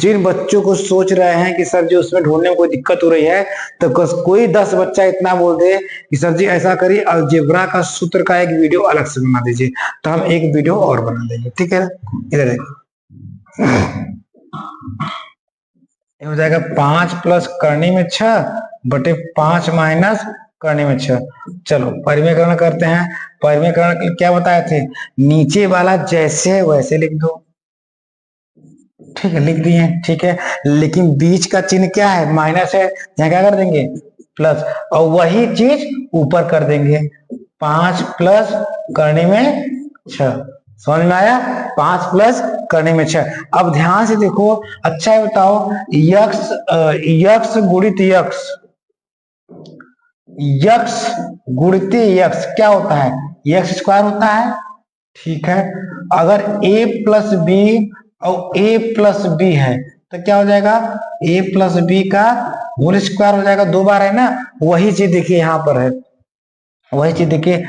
Speaker 1: जिन बच्चों को सोच रहे हैं कि सर जी उसमें ढूंढने में कोई दिक्कत हो रही है, तो कोई 10 बच्चा इतना बोल दे कि सर जी ऐसा करिए अलजेब्रा का सूत्र का एक वीडियो अलग से बना दीजिए, तो हम एक वीडियो और बना देंगे। ठीक है, इधर देखो हो जाएगा 5 प्लस करनी में 6 बटे 5 माइनस करनी में 6। चलो परिमेयकरण करते हैं। परिमेयकरण क्या बताए थे, नीचे वाला जैसे है वैसे लिख दो। ठीक है, लिख दिए। ठीक है, लेकिन बीच का चिन्ह क्या है, माइनस है, यहाँ क्या कर देंगे प्लस, और वही चीज ऊपर कर देंगे 5 प्लस करनी में 6। समझ में आया, 5 प्लस करने में 6। अब ध्यान से देखो, अच्छा है बताओ, यक्स गुणित यक्स, यक्स गुणित यक्स क्या होता है, यक्स स्क्वायर होता है। ठीक है, अगर a प्लस बी और a प्लस बी है तो क्या हो जाएगा, a प्लस बी का होल स्क्वायर हो जाएगा, 2 बार है ना। वही चीज देखिए यहाँ पर है, वही चीज देखिए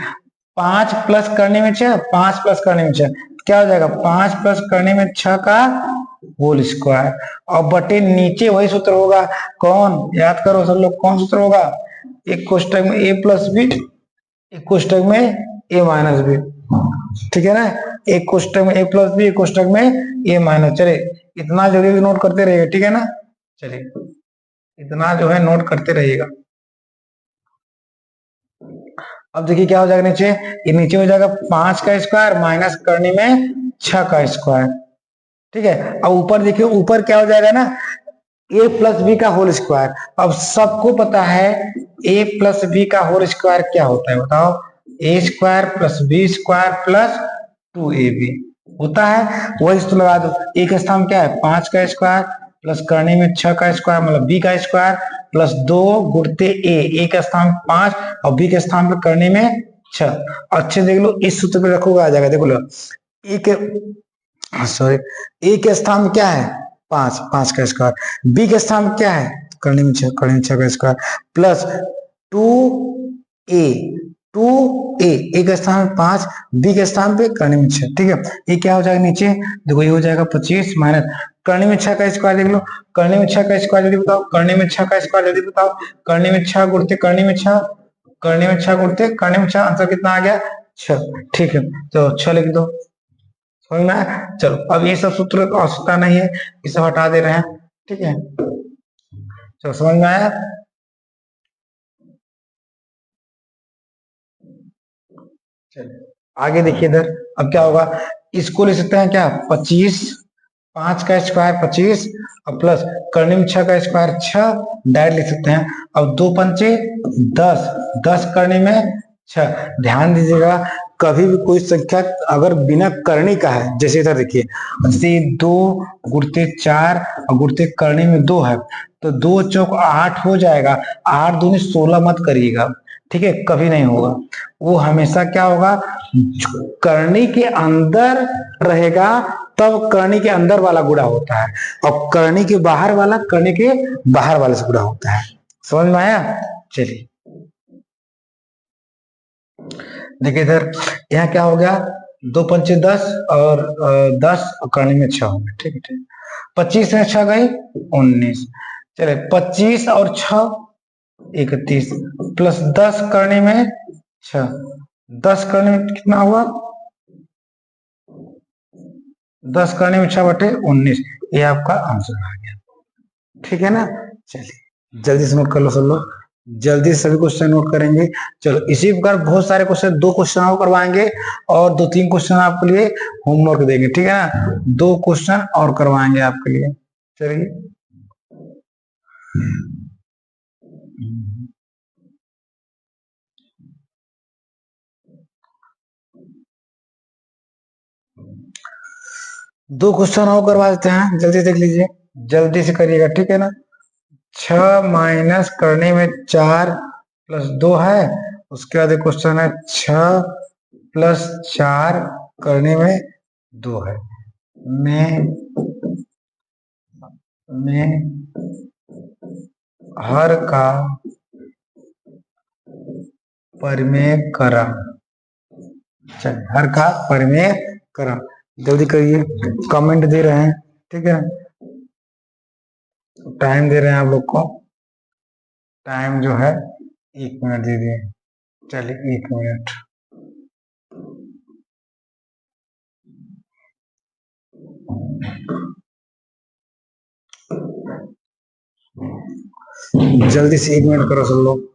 Speaker 1: 5 प्लस करने में 6, 5 प्लस करने में 6 क्या हो जाएगा, 5 प्लस करने में 6 का होल स्क्वायर, और बटे नीचे वही सूत्र होगा, कौन याद करो सब लोग, कौन सूत्र होगा, एक कोष्टक में a प्लस बी, एक कोष्टक में ए माइनस बी, ठीक है ना। एक कोष्टक में ए प्लस बी, एक कोष्टक में ए माइनस। चलिए इतना जल्दी नोट करते रहिएगा, ठीक है ना। चलिए इतना जो है नोट करते रहिएगा। अब देखिए क्या हो जाएगा नीचे, ये नीचे हो जाएगा 5 का स्क्वायर माइनस करने में 6 का स्क्वायर, ठीक है। अब ऊपर देखिए, ऊपर क्या हो जाएगा ना, ए प्लस बी का होल स्क्वायर। अब सबको पता है ए प्लस बी का होल स्क्वायर क्या होता है, बताओ। A square plus B square plus 2ab होता है। वही तो लगा दो। ए के स्थान क्या है 5 का स्क्वायर प्लस करने में 6 का स्क्वायर, मतलब बी का स्क्वायर प्लस 2 गुणते ए का स्थान 5 और बी के स्थान पर करने में 6। अच्छे देख लो, इस सूत्र पे रखोगे आ जाएगा। देखो लो, ए के सॉरी ए के स्थान में क्या है 5, 5 का स्क्वायर, बी के स्थान में क्या है करने में 6, करने में 6 का स्क्वायर प्लस 2a, 2a के स्थान में 5, बी के स्थान पे करने में 6, ठीक है। ये क्या हो जाएगा नीचे, देखो ये हो जाएगा 25 माइनस करने में 6 का स्क्वायर, देख लो करने में 6 का स्क्वायर जल्दी बताओ, करने में 6 का स्क्वायर जल्दी बताओ, करने में 6 गुणते करने में 6, करने में 6 गुणते करने में 6, आंसर कितना आ गया 6, ठीक है। तो 6 लिख दो, समझ में आया। चलो अब ये सब सूत्र आवश्यकता नहीं है, ये सब हटा दे रहे हैं, ठीक है। चलो समझ में आया। चलिए आगे देखिए इधर, अब क्या होगा, इसको ले सकते हैं क्या 25, 5 का स्क्वायर 25 और प्लस करने में 6 का स्क्वायर 6, डायरेक्ट लिख सकते हैं। अब 2 पंचे 10, 10 करने में 6। ध्यान दीजिएगा, कभी भी कोई संख्या अगर बिना करने का है, जैसे इधर देखिए, जैसे 2 गुणते 4 और गुणते करने में 2 है, तो 2 चौक 8 हो जाएगा। 8 दूनी 16 मत करिएगा, ठीक है, कभी नहीं होगा। वो हमेशा क्या होगा, करनी के अंदर रहेगा तब करनी के अंदर वाला गुणा होता है, और करनी के बाहर वाला करनी के बाहर वाले से गुणा होता है। समझ में आया। चलिए देखिए इधर, यहाँ क्या हो गया, 2 पंचे 10 और 10 और करने में 6 होंगे, ठीक है ठीक। 25 में 6 गई 19, चले 25 और 6 31 प्लस 10 करने में 6, 10 करने में कितना हुआ 10 करने में 6 बटे 19, ये आपका आंसर आ गया, ठीक है ना। चलिए जल्दी से नोट कर लो सब लोग, जल्दी से सभी क्वेश्चन नोट करेंगे। चलो इसी प्रकार बहुत सारे क्वेश्चन, 2 क्वेश्चन और करवाएंगे और 2-3 क्वेश्चन आपके लिए होमवर्क देंगे, ठीक है ना। 2 क्वेश्चन और करवाएंगे आपके लिए। चलिए दो क्वेश्चन और करवा देते हैं, जल्दी देख लीजिए, जल्दी से करिएगा, ठीक है ना। 6 माइनस करने में 4 प्लस 2 है, उसके बाद क्वेश्चन है 6 प्लस 4 करने में 2 है, में हर का परिमेय क्रम, चलिए हर का परिमेय क्रम, जल्दी करिए, कमेंट दे रहे हैं, ठीक है। टाइम दे रहे हैं आप लोग को, टाइम जो है 1 मिनट दे दिए, चलिए 1 मिनट। जल्दी से 1 मिनट करो सब लोग।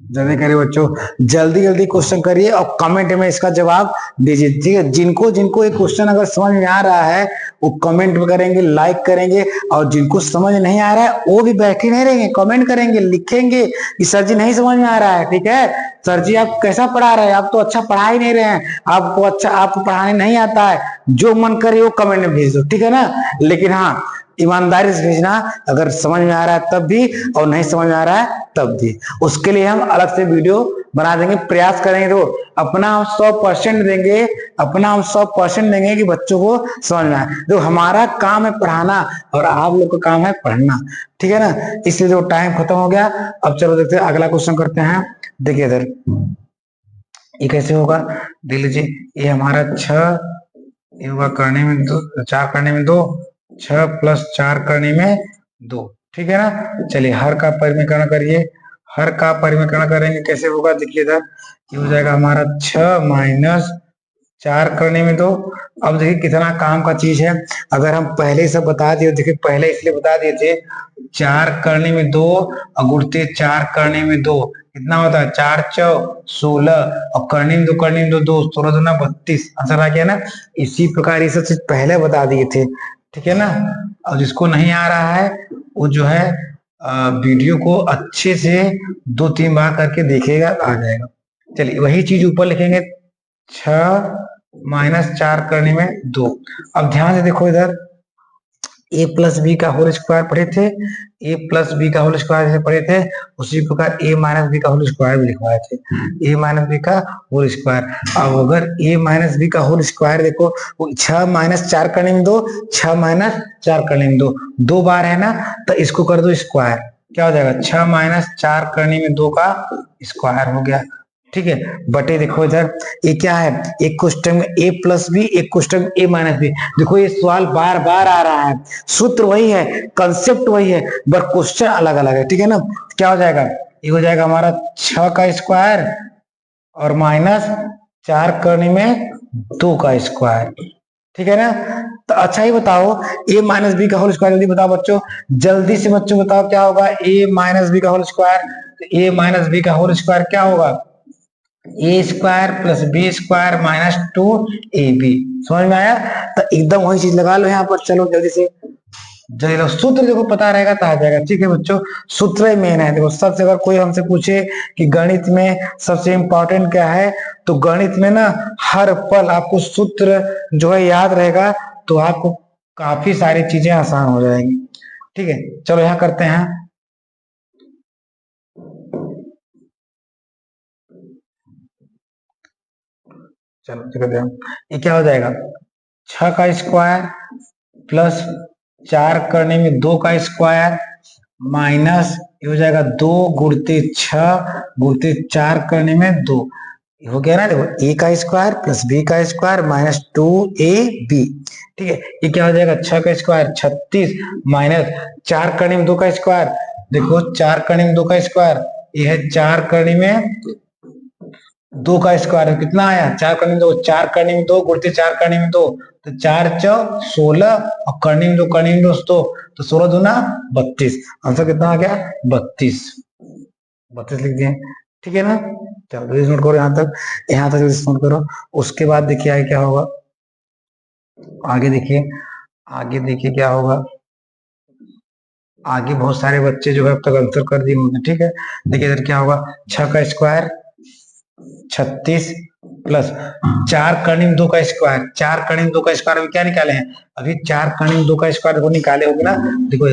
Speaker 1: जल्दी करिए बच्चों, जल्दी जल्दी क्वेश्चन करिए और कमेंट में इसका जवाब दीजिए, ठीक है। जिनको जिनको ये क्वेश्चन अगर समझ में आ रहा है वो कमेंट में करेंगे, लाइक करेंगे, और जिनको समझ नहीं आ रहा है वो भी बैठे नहीं रहेंगे, कमेंट करेंगे, लिखेंगे कि सर जी नहीं समझ में आ रहा है, ठीक है। सर जी आप कैसा पढ़ा रहे हैं, आप तो अच्छा पढ़ा ही नहीं रहे हैं, आपको अच्छा आपको पढ़ाने नहीं आता है। जो मन करे वो कमेंट में भेज दो, ठीक है ना। लेकिन हाँ ईमानदारी से भेजना, अगर समझ में आ रहा है तब भी और नहीं समझ में आ रहा है तब भी, उसके लिए हम अलग से वीडियो बना देंगे, प्रयास करेंगे। तो अपना हम 100% देंगे, अपना हम 100% देंगे कि बच्चों को समझ में आए। तो हमारा काम है पढ़ाना और आप लोग का काम है पढ़ना, ठीक है ना। इसलिए जो टाइम खत्म हो गया, अब चलो देखते हैं अगला क्वेश्चन करते हैं। देखिए इधर ये कैसे होगा, देख लीजिए, ये हमारा 6, ये होगा करने में 2, 4 करने में 2 6 प्लस 4 करने में 2, ठीक है ना। चलिए हर का परिमीकरण करिए, हर का परिमीकरण करेंगे कैसे होगा, देखिए इधर ये हो जाएगा हमारा 6 माइनस 4 करने में 2। अब देखिए कितना काम का चीज है, अगर हम पहले ही सब बता दिए, देखिए पहले इसलिए बता दिए थे 4 करने में 2 और गुणते 4 करने में 2 कितना होता है, 4 चौ 16 और करने में 2 करने में 2 2 16 दूना 32, आंसर आ गया ना। इसी प्रकार ये सब चीज पहले बता दिए थे, ठीक है ना। और जिसको नहीं आ रहा है वो जो है वीडियो को अच्छे से 2-3 बार करके देखेगा, आ जाएगा। चलिए वही चीज ऊपर लिखेंगे, 6 माइनस 4 करने में 2। अब ध्यान से देखो इधर ए प्लस बी का होल स्क्वायर पढ़े थे, ए प्लस बी का होल स्क्वायर जैसे पढ़े थे, उसी प्रकार ए माइनस बी का होल स्क्वायर भी लिखवाए थे, ए माइनस बी का होल स्क्वायर। अब अगर ए माइनस बी का होल स्क्वायर देखो, 6 माइनस 4 करने में 2, 6 माइनस 4 करने में 2, 2 बार है ना, तो इसको कर दो स्क्वायर, क्या हो जाएगा 6 माइनस 4 करने में 2 का स्क्वायर हो गया, ठीक है। बटे देखो इधर ये क्या है, एक क्वेश्चन में ए प्लस बी, एक क्वेश्चन में ए माइनस बी। देखो ये सवाल बार बार आ रहा है, सूत्र वही है, कंसेप्ट वही है, बट क्वेश्चन अलग अलग है, ठीक है ना। क्या हो जाएगा, ये हो जाएगा हमारा 6 का स्क्वायर और माइनस 4 करने में 2 का स्क्वायर, ठीक है ना। तो अच्छा ही बताओ ए माइनस बी का होल स्क्वायर, जल्दी बताओ बच्चों, जल्दी से बच्चों बताओ क्या होगा ए माइनस बी का होल स्क्वायर। तो ए माइनस बी का होल स्क्वायर क्या होगा, A square plus B square minus 2ab, समझ में आया। तो एकदम वही चीज लगा लो यहाँ पर, चलो जल्दी से, जल्दी लो, सूत्र देखो पता रहेगा तो आ जाएगा, ठीक है बच्चों। सूत्र मेन है, देखो सबसे अगर कोई हमसे पूछे कि गणित में सबसे इंपॉर्टेंट क्या है, तो गणित में ना हर पल आपको सूत्र जो है याद रहेगा, तो आपको काफी सारी चीजें आसान हो जाएंगी, ठीक है। चलो यहाँ करते हैं, चलो देखते हैं ये क्या हो जाएगा, 6 का स्क्वायर प्लस 4 करने में 2 का स्क्वायर माइनस ये हो जाएगा 2 गुणते 6 गुणते 4 करने में 2, हो गया ना। देखो ए का स्क्वायर प्लस बी का स्क्वायर माइनस 2ab, ठीक है। ये क्या हो जाएगा, 6 का स्क्वायर 36 माइनस 4 करने में 2 का स्क्वायर, देखो 4 करने में 2 का स्क्वायर, ये है 4 करने में 2 का स्क्वायर कितना आया, 4 करने में 2, 4 करने में 2 गुणते 4 करने में 2, तो 4 चौ 16 और करने में 2 करने में 2 तो 16 दूना 32, आंसर कितना आ गया 32, 32 लिख दिए, ठीक है ना। चलो नोट करो यहाँ तक, यहाँ तक नोट करो। उसके बाद देखिए आगे क्या होगा, आगे देखिए, आगे देखिए क्या होगा, आगे बहुत सारे बच्चे जो है अब तक आंसर कर दिए होंगे, ठीक है। देखिए इधर क्या होगा, 6 का स्क्वायर 36 प्लस 4 करने में 2 का स्क्वायर, 4 करने में 2 का स्क्वायर अभी क्या निकाले हैं, अभी 4 करने में 2 का स्क्वायर वो निकाले होगे ना। देखो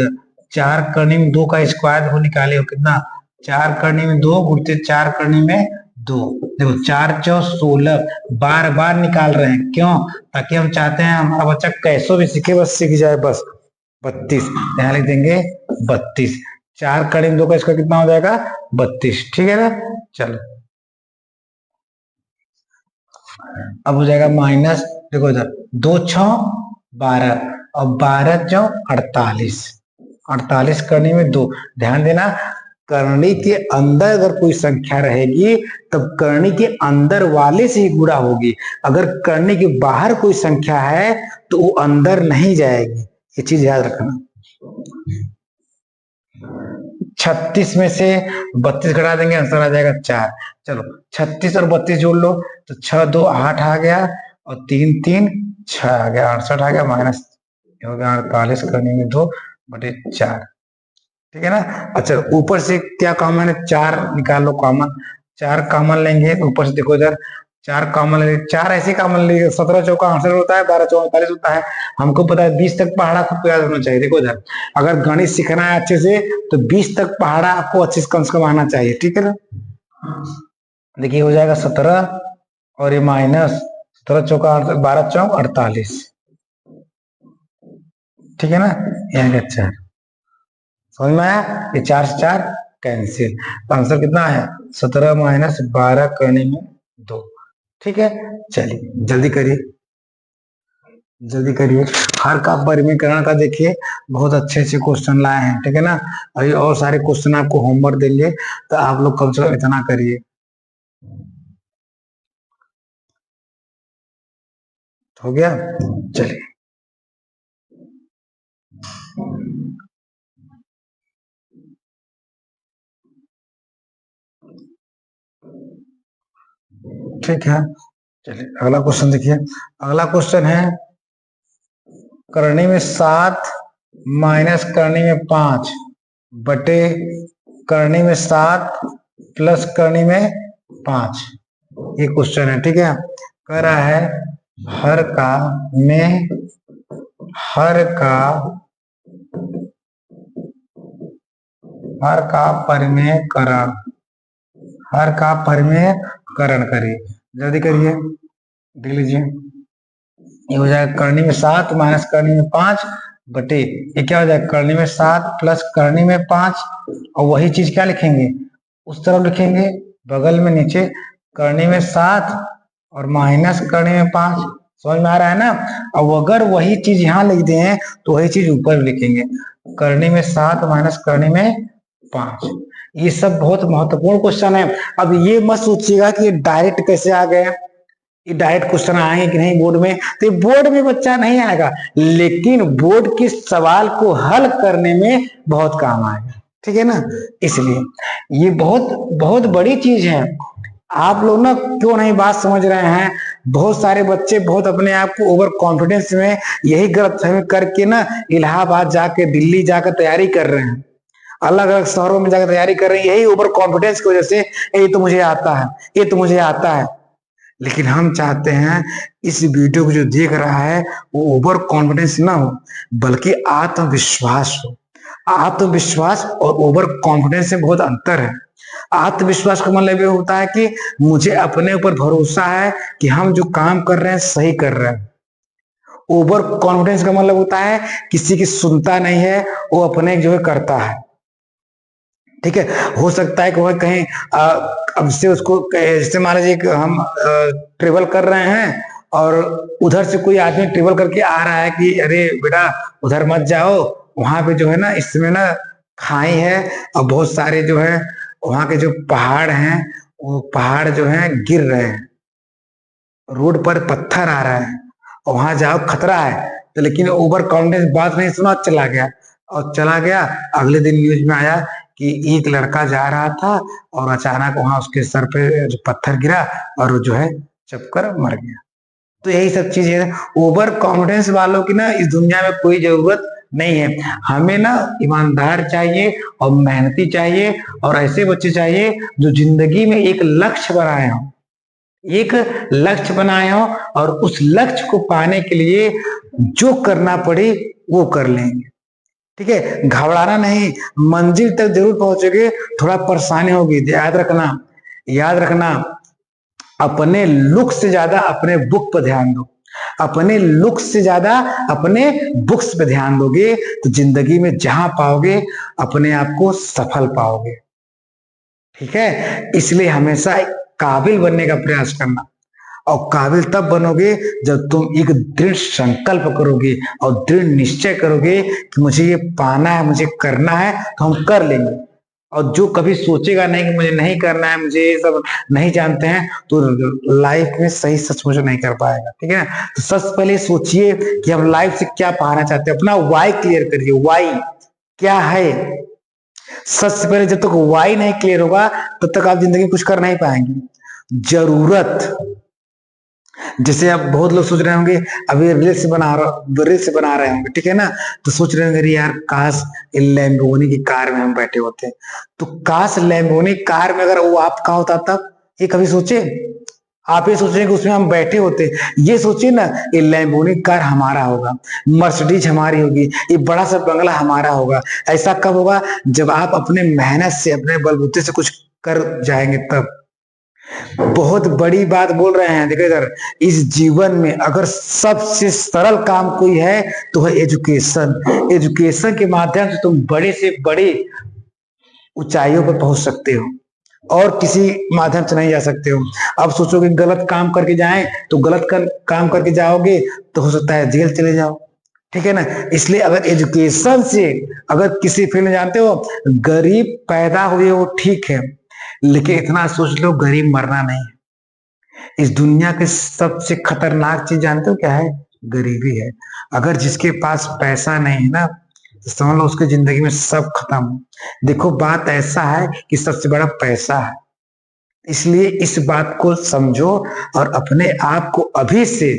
Speaker 1: 4 करने में 2 का स्क्वायर वो निकाले हो कितना, 4 करने में 2 गुणते 4 करने में 2, देखो 4 चौ 16, बार बार निकाल रहे हैं, क्यों, ताकि हम चाहते हैं हमारा बच्चा कैसो भी सीखे, बस सीख जाए बस। 32 यहाँ लिख देंगे 32, 4 करने में 2 का स्क्वायर कितना हो जाएगा 32, ठीक है ना। चलो अब हो जाएगा माइनस, देखो इधर 2 6 12 और 12 चौ 48, 48 करने में 2, ध्यान देना करनी के अंदर अगर कोई संख्या रहेगी तब करनी के अंदर वाले से ही गुणा होगी, अगर करनी के बाहर कोई संख्या है तो वो अंदर नहीं जाएगी, ये चीज याद रखना। 36 में से 32 घटा देंगे, आंसर आ जाएगा 4। चलो 36 और 32 जोड़ लो, तो 6 2 8 आ गया और 3 3 6 आ गया, 68 आ गया, माइनस हो गया 48 करने में 2 बटे 4, ठीक है ना। अच्छा ऊपर से क्या कॉमन है, 4 निकाल लो कॉमन, 4 कॉमन लेंगे, ऊपर से देखो इधर 4 कॉमन लेंगे, 4 ऐसे कॉमन लेंगे, 17 चौका 68 होता है, 12 चौका 48 होता है, हमको पता है 20 तक पहाड़ा सबको याद होना चाहिए। देखो इधर अगर गणित सीखना है अच्छे से तो 20 तक पहाड़ा आपको अच्छे से कम आना चाहिए, ठीक है ना। देखिए हो जाएगा 17 और ये माइनस 17 चौका 12 चौक 48, ठीक है ना, यहाँ 4 समझ में आया, ये 4 से 4 कैंसिल, तो आंसर कितना है 17 माइनस 12 करने में 2, ठीक है। चलिए जल्दी करिए, जल्दी करिए, हर का परिमीकरण का देखिए बहुत अच्छे अच्छे क्वेश्चन लाए हैं, ठीक है ना। अभी और सारे क्वेश्चन आपको होमवर्क देंगे, तो आप लोग कम से कम इतना करिए। हो गया, चलिए। ठीक है, चलिए अगला क्वेश्चन देखिए। अगला क्वेश्चन है करनी में 7 माइनस करनी में 5 बटे करनी में 7 प्लस करनी में 5, ये क्वेश्चन है, ठीक है। कह रहा है हर का में हर का परिमेयकरण, हर का परिमेयकरण करिए, जल्दी करिए, देख लीजिए। ये हो जाएगा करनी में 7 माइनस करनी में 5 बटे, ये क्या हो जाएगा करनी में 7 प्लस करनी में 5, और वही चीज क्या लिखेंगे उस तरफ लिखेंगे बगल में नीचे, करनी में 7 और माइनस करनी में 5, समझ में आ रहा है ना। अब अगर वही चीज यहाँ लिख दें तो वही चीज ऊपर लिखेंगे, करनी में 7 माइनस करनी में 5। ये सब बहुत महत्वपूर्ण क्वेश्चन है। अब ये मत सोचिएगा कि डायरेक्ट कैसे आ गए, ये डायरेक्ट क्वेश्चन आएंगे कि नहीं बोर्ड में, तो बोर्ड में बच्चा नहीं आएगा, लेकिन बोर्ड के सवाल को हल करने में बहुत काम आएगा, ठीक है ना। इसलिए ये बहुत बहुत बड़ी चीज है। आप लोग ना क्यों नहीं बात समझ रहे हैं। बहुत सारे बच्चे बहुत अपने आप को ओवर कॉन्फिडेंस में यही गलतफहमी करके ना इलाहाबाद जाके दिल्ली जाकर तैयारी कर रहे हैं, अलग अलग शहरों में जाकर तैयारी कर रहे हैं, यही ओवर कॉन्फिडेंस की वजह से ये तो मुझे आता है, ये तो मुझे आता है। लेकिन हम चाहते हैं इस वीडियो को जो देख रहा है वो ओवर कॉन्फिडेंस ना हो, बल्कि आत्मविश्वास हो। आत्मविश्वास और ओवर कॉन्फिडेंस में बहुत अंतर है। आत्मविश्वास का मतलब ये होता है कि मुझे अपने ऊपर भरोसा है कि हम जो काम कर रहे हैं सही कर रहे हैं। ओवर कॉन्फिडेंस का मतलब होता है किसी की सुनता नहीं है, वो अपने जो है करता है, ठीक है। हो सकता है कि वह कहीं अब से उसको, जैसे मान लीजिए हम ट्रेवल कर रहे हैं और उधर से कोई आदमी ट्रेवल करके आ रहा है कि अरे बेटा उधर मत जाओ, वहां पे जो है ना इस समय ना खाई है और बहुत सारे जो है वहां के जो पहाड़ हैं वो पहाड़ जो है गिर रहे हैं, रोड पर पत्थर आ रहा है और वहां जाओ खतरा है। तो लेकिन ओवर कॉन्फिडेंस बात नहीं सुना, चला गया, और चला गया अगले दिन न्यूज में आया कि एक लड़का जा रहा था और अचानक वहां उसके सर पे जो पत्थर गिरा और वो जो है चपकर मर गया। तो यही सब चीजें, ओवर कॉन्फिडेंस वालों की ना इस दुनिया में कोई जरूरत नहीं है। हमें ना ईमानदार चाहिए और मेहनती चाहिए और ऐसे बच्चे चाहिए जो जिंदगी में एक लक्ष्य बनाए हो, एक लक्ष्य बनाए हो और उस लक्ष्य को पाने के लिए जो करना पड़े वो कर लेंगे, ठीक है। घबराना नहीं, मंजिल तक जरूर पहुंचोगे, थोड़ा परेशानी होगी, याद रखना, याद रखना। अपने लुक से ज्यादा अपने बुक पर ध्यान दो, अपने लुक से ज्यादा अपने बुक्स पे ध्यान दोगे तो जिंदगी में जहां पाओगे अपने आप को सफल पाओगे, ठीक है। इसलिए हमेशा काबिल बनने का प्रयास करना, और काबिल तब बनोगे जब तुम एक दृढ़ संकल्प करोगे और दृढ़ निश्चय करोगे कि मुझे ये पाना है, मुझे करना है, तो हम कर लेंगे। और जो कभी सोचेगा नहीं कि मुझे नहीं करना है, मुझे ये सब नहीं जानते हैं, तो लाइफ में सही सचमुच नहीं कर पाएगा, ठीक है ना। तो सबसे पहले सोचिए कि हम लाइफ से क्या पाना चाहते हैं, अपना वाई क्लियर करिए, वाई क्या है। सबसे पहले जब तक वाई नहीं क्लियर होगा तब तक आप जिंदगी में कुछ कर नहीं पाएंगे। जरूरत, जैसे आप बहुत लोग सोच रहे होंगे अभी रील्स बना रहे होंगे, ठीक है ना, तो सोच रहे होंगे यार काश लैम्बोर्गिनी की कार में हम बैठे होते, तो काश लैम्बोर्गिनी कार में अगर वो आपका होता तब, ये कभी सोचे आप? ये सोचें कि उसमें हम बैठे होते, ये सोचिए ना ये लैम्बोर्गिनी कार हमारा होगा, मर्सिडीज हमारी होगी, ये बड़ा सा बंगला हमारा होगा। ऐसा कब होगा? जब आप अपने मेहनत से अपने बलबूते से कुछ कर जाएंगे तब। बहुत बड़ी बात बोल रहे हैं, देखो इधर, इस जीवन में अगर सबसे सरल काम कोई है तो है एजुकेशन। एजुकेशन के माध्यम से तुम बड़े से बड़े ऊंचाइयों पर पहुंच सकते हो और किसी माध्यम से नहीं जा सकते हो। अब सोचोगे गलत काम करके जाएं तो गलत काम करके जाओगे तो हो सकता है जेल चले जाओ, ठीक है ना। इसलिए अगर एजुकेशन से अगर किसी फील्ड में जानते हो गरीब पैदा हुए वो ठीक है, लेकिन इतना सोच लो गरीब मरना नहीं। इस दुनिया के सबसे खतरनाक चीज जानते हो क्या है? गरीबी है। अगर जिसके पास पैसा नहीं है ना तो समझ लो उसकी जिंदगी में सब खत्म। देखो बात ऐसा है कि सबसे बड़ा पैसा है, इसलिए इस बात को समझो और अपने आप को अभी से,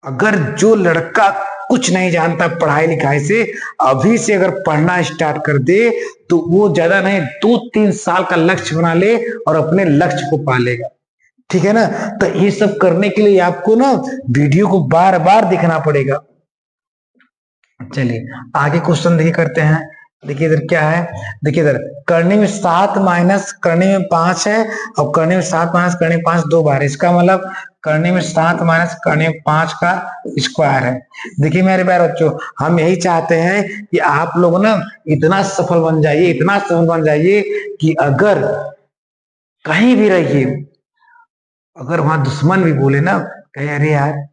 Speaker 1: अगर जो लड़का कुछ नहीं जानता पढ़ाई लिखाई से, अभी से अगर पढ़ना स्टार्ट कर दे तो वो ज्यादा नहीं 2-3 साल का लक्ष्य बना ले और अपने लक्ष्य को पा लेगा। ठीक है ना। तो ये सब करने के लिए आपको ना वीडियो को बार बार देखना पड़ेगा। चलिए आगे क्वेश्चन देखिए करते हैं। देखिए इधर क्या है, देखिए इधर करने में 7 माइनस करने में 5 है और करने में 7 माइनस करने में 5 दो बार। इसका मतलब करने में 7 माइनस करने में 5 का स्क्वायर है। देखिए मेरे प्यारे बच्चों, हम यही चाहते हैं कि आप लोग ना इतना सफल बन जाइए, इतना सफल बन जाइए कि अगर कहीं भी रहिए, अगर वहां दुश्मन भी बोले ना, कहे अरे यार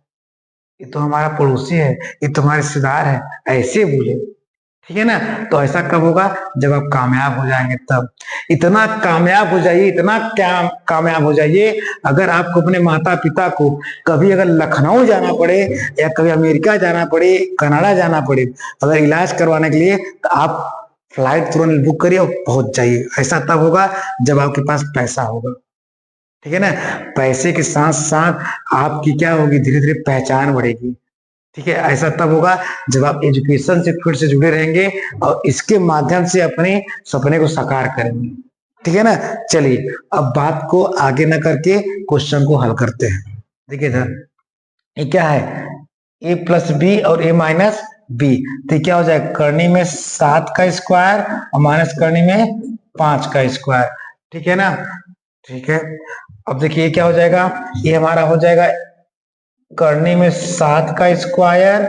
Speaker 1: ये तो हमारा पड़ोसी है, ये तो हमारे रिश्तेदार है, ऐसे बोले। ठीक है ना। तो ऐसा कब होगा? जब आप कामयाब हो जाएंगे तब। इतना कामयाब हो जाइए, इतना क्या कामयाब हो जाइए, अगर आपको अपने माता पिता को कभी अगर लखनऊ जाना पड़े या कभी अमेरिका जाना पड़े, कनाडा जाना पड़े अगर इलाज करवाने के लिए, तो आप फ्लाइट तुरंत बुक करिए और पहुंच जाइए। ऐसा तब होगा जब आपके पास पैसा होगा। ठीक है ना। पैसे के साथ साथ आपकी क्या होगी, धीरे धीरे पहचान बढ़ेगी। ठीक है। ऐसा तब होगा जब आप एजुकेशन से फिर से जुड़े रहेंगे और इसके माध्यम से अपने सपने को साकार करेंगे। ठीक है ना। चलिए अब बात को आगे न करके क्वेश्चन को हल करते हैं। देखिए इधर ये क्या है, a प्लस बी और a माइनस बी। तो क्या हो जाएगा, करनी में 7 का स्क्वायर और माइनस करनी में 5 का स्क्वायर। ठीक है ना। ठीक है। अब देखिए क्या हो जाएगा, ये हमारा हो जाएगा करनी में 7 का स्क्वायर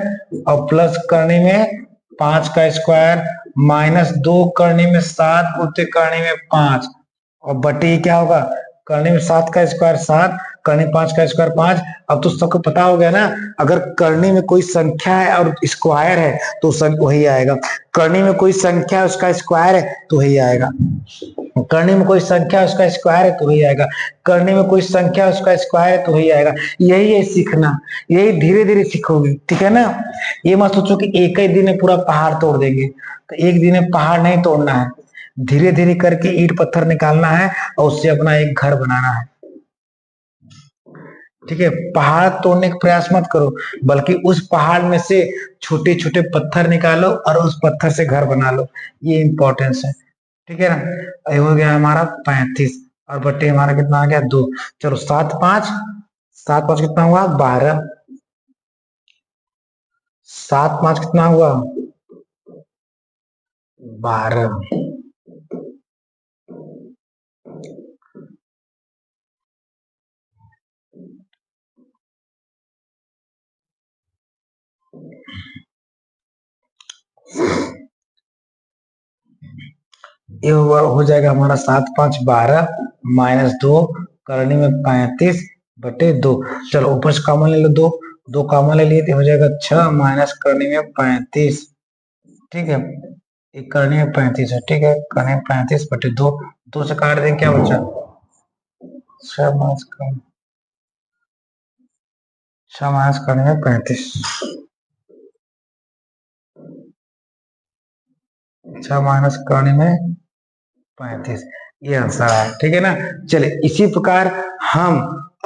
Speaker 1: और प्लस करनी में 5 का स्क्वायर माइनस 2 करनी में 7 गुते करनी में 5 और बटे क्या होगा, करनी में 7 का स्क्वायर 7, करनी 5 का स्क्वायर 5। अब तो सबको पता हो गया ना, अगर करनी में कोई संख्या है और स्क्वायर है तो वही आएगा। करनी में कोई संख्या है उसका स्क्वायर है तो वही आएगा। करने में कोई संख्या उसका स्क्वायर है तो वही आएगा। करने में कोई संख्या उसका स्क्वायर है तो वही आएगा। यही है सीखना, यही धीरे धीरे सीखोगे। ठीक है ना। ये मत सोचो कि एक ही दिन में पूरा पहाड़ तोड़ देंगे, तो एक दिन में पहाड़ नहीं तोड़ना है, धीरे धीरे करके ईंट पत्थर निकालना है और उससे अपना एक घर बनाना है। ठीक है। पहाड़ तोड़ने का प्रयास मत करो, बल्कि उस पहाड़ में से छोटे छोटे पत्थर निकालो और उस पत्थर से घर बना लो। ये इंपॉर्टेंस है। ठीक है ना। ये हो गया हमारा 35 और बट्टे हमारा कितना आ गया 2। चलो 7 5 कितना हुआ 12। 7 5 कितना हुआ 12। ये हो जाएगा हमारा 7 5 12 माइनस 2 करनी में 35 बटे 2। चलो ऊपर से कॉमन ले लो, 2 कॉमन ले लिए तो हो जाएगा 6 माइनस करनी में 35। ठीक है। एक करनी में 35 है। ठीक है। करनी में 35 बटे 2 से काट देंगे, क्या बचा 6 माइनस करनी में 35, 6 माइनस करनी में 35, ये आंसर है। ठीक है ना। चलिए इसी प्रकार हम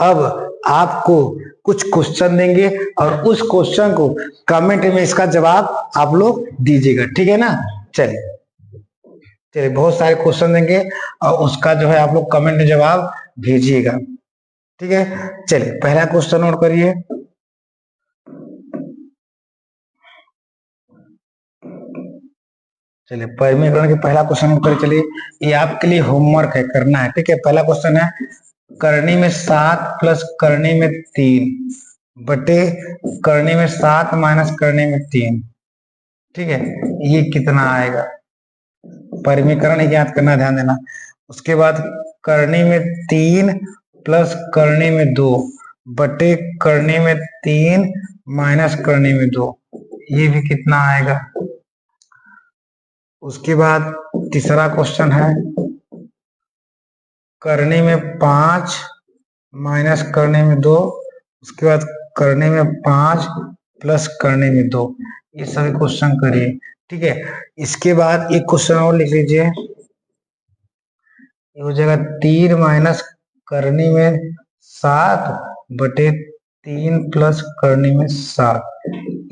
Speaker 1: अब आपको कुछ क्वेश्चन देंगे और उस क्वेश्चन को कमेंट में इसका जवाब आप लोग दीजिएगा। ठीक है ना। चलिए बहुत सारे क्वेश्चन देंगे और उसका जो है आप लोग कमेंट में जवाब भेजिएगा। ठीक है। चलिए पहला क्वेश्चन नोट करिए। चलिए परिमीकरण के पहला क्वेश्चन नोट करिए। चलिए ये आपके लिए होमवर्क है, करना है। ठीक है। पहला क्वेश्चन है करनी में 7 प्लस करनी में 3 बटे करनी में 7 माइनस करनी में 3। ठीक है। ये कितना आएगा, परिमीकरण ही याद करना, ध्यान देना। उसके बाद करनी में 3 प्लस करनी में 2 बटे करनी में 3 माइनस करनी में 2। ये भी कितना आएगा। उसके बाद तीसरा क्वेश्चन है, करने में 5 माइनस करने में 2, उसके बाद करने में 5 प्लस करने में 2, ये सभी क्वेश्चन करिए। ठीक है, इसके बाद एक क्वेश्चन और लिख लीजिए, ये हो जाएगा 3 माइनस करने में 7 बटे 3 प्लस करने में 7।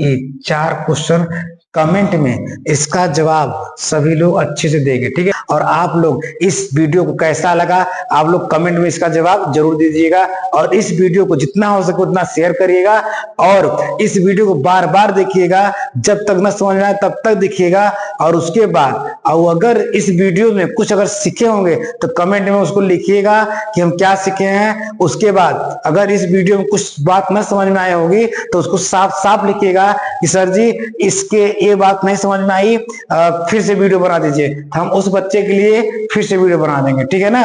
Speaker 1: ये 4 क्वेश्चन कमेंट में इसका जवाब सभी लोग अच्छे से देंगे। ठीक है, और आप लोग इस वीडियो को कैसा लगा आप लोग कमेंट में इसका जवाब जरूर दीजिएगा, और इस वीडियो को जितना हो सके उतना शेयर करिएगा, और इस वीडियो को बार बार देखिएगा, जब तक न समझ में आए तब तक देखिएगा। और उसके बाद और अगर इस वीडियो में कुछ अगर सीखे होंगे तो कमेंट में उसको लिखिएगा कि हम क्या सीखे हैं। उसके बाद अगर इस वीडियो में कुछ बात न समझ में आई होगी तो उसको साफ साफ लिखिएगा कि सर जी इसके ये बात नहीं समझ में आई, फिर से वीडियो बना दीजिए, हम उस बच्चे के लिए फिर से वीडियो बना देंगे। ठीक है ना।